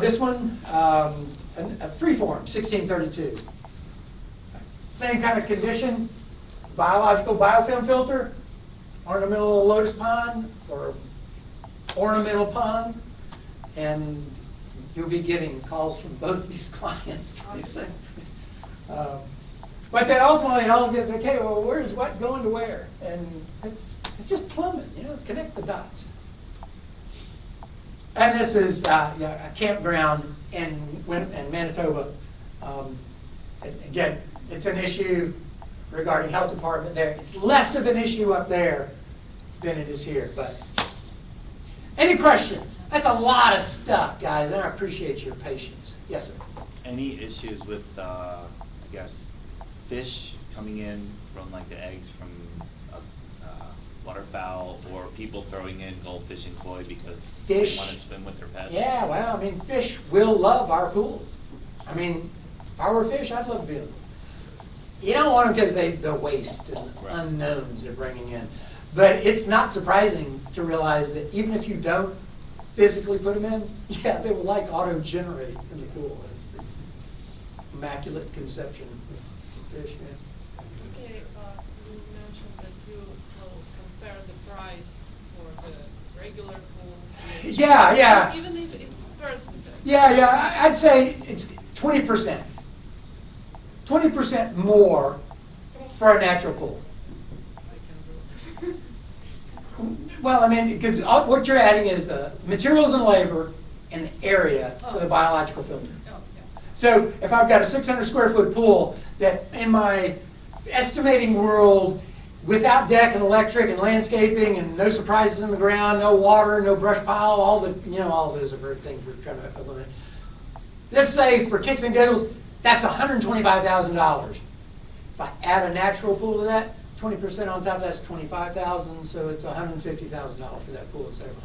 S1: This one, a freeform, 1632. Same kind of condition, biological biofilm filter, ornamental lotus pond or ornamental pond, and you'll be getting calls from both these clients pretty soon. But then ultimately it all gets, okay, well, where's what going to where? And it's just plumbing, you know, connect the dots. And this is a campground in Manitoba. Again, it's an issue regarding health department there. It's less of an issue up there than it is here. But any questions? That's a lot of stuff, guys, and I appreciate your patience. Yes, sir.
S11: Any issues with, I guess, fish coming in from like the eggs from waterfowl, or people throwing in goldfish and koi because they want to swim with their pets?
S1: Yeah, well, I mean, fish will love our pools. I mean, if I were a fish, I'd love to be in them. You don't want them because the waste and the unknowns they're bringing in. But it's not surprising to realize that even if you don't physically put them in, yeah, they will like auto-generate in the pool. It's immaculate conception of fish, man.
S13: Okay, you mentioned that you will compare the price for the regular pool.
S1: Yeah.
S13: Even if it's percentage.
S1: Yeah, I'd say it's 20%. 20% more for a natural pool.
S13: I can do.
S1: Well, I mean, because what you're adding is the materials and labor and the area for the biological filter.
S13: Oh, yeah.
S1: So if I've got a 600 square foot pool that in my estimating world without deck and electric and landscaping and no surprises in the ground, no water, no brush pile, all the, all those are very things we're trying to eliminate. Let's say for kicks and giggles, that's $125,000. If I add a natural pool to that, 20% on top of that's $25,000, so it's $150,000 for that pool instead of $125,000.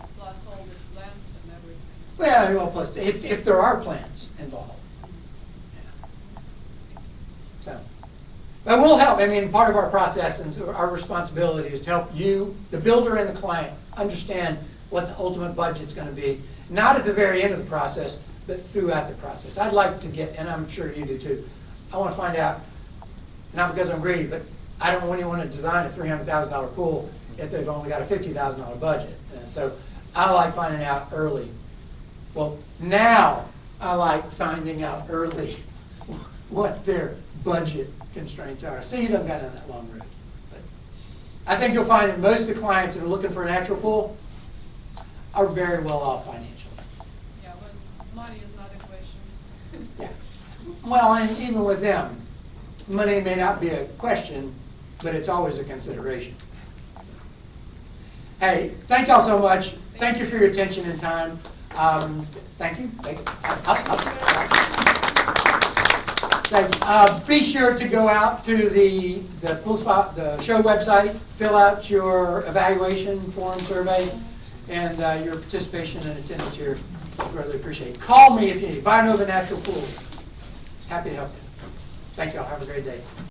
S13: And plus all these plants and everything.
S1: Well, plus, if there are plants involved. Yeah. So, but we'll help. I mean, part of our process and so our responsibility is to help you, the builder and the client, understand what the ultimate budget's going to be. Not at the very end of the process, but throughout the process. I'd like to get, and I'm sure you do too, I want to find out, not because I'm greedy, but I don't really want to design a $300,000 pool if they've only got a $50,000 budget. And so I like finding out early. Well, now I like finding out early what their budget constraints are. So you don't got on that long road. But I think you'll find that most of the clients that are looking for a natural pool are very well off financially.
S13: Yeah, but money is not a question.
S1: Yeah. Well, and even with them, money may not be a question, but it's always a consideration. Hey, thank y'all so much. Thank you for your attention and time. Thank you. Thanks. Be sure to go out to the pool spot, the show website, fill out your evaluation form survey, and your participation and attendance here. I greatly appreciate it. Call me if you need. BioNova Natural Pools. Happy to help you. Thank y'all. Have a great day.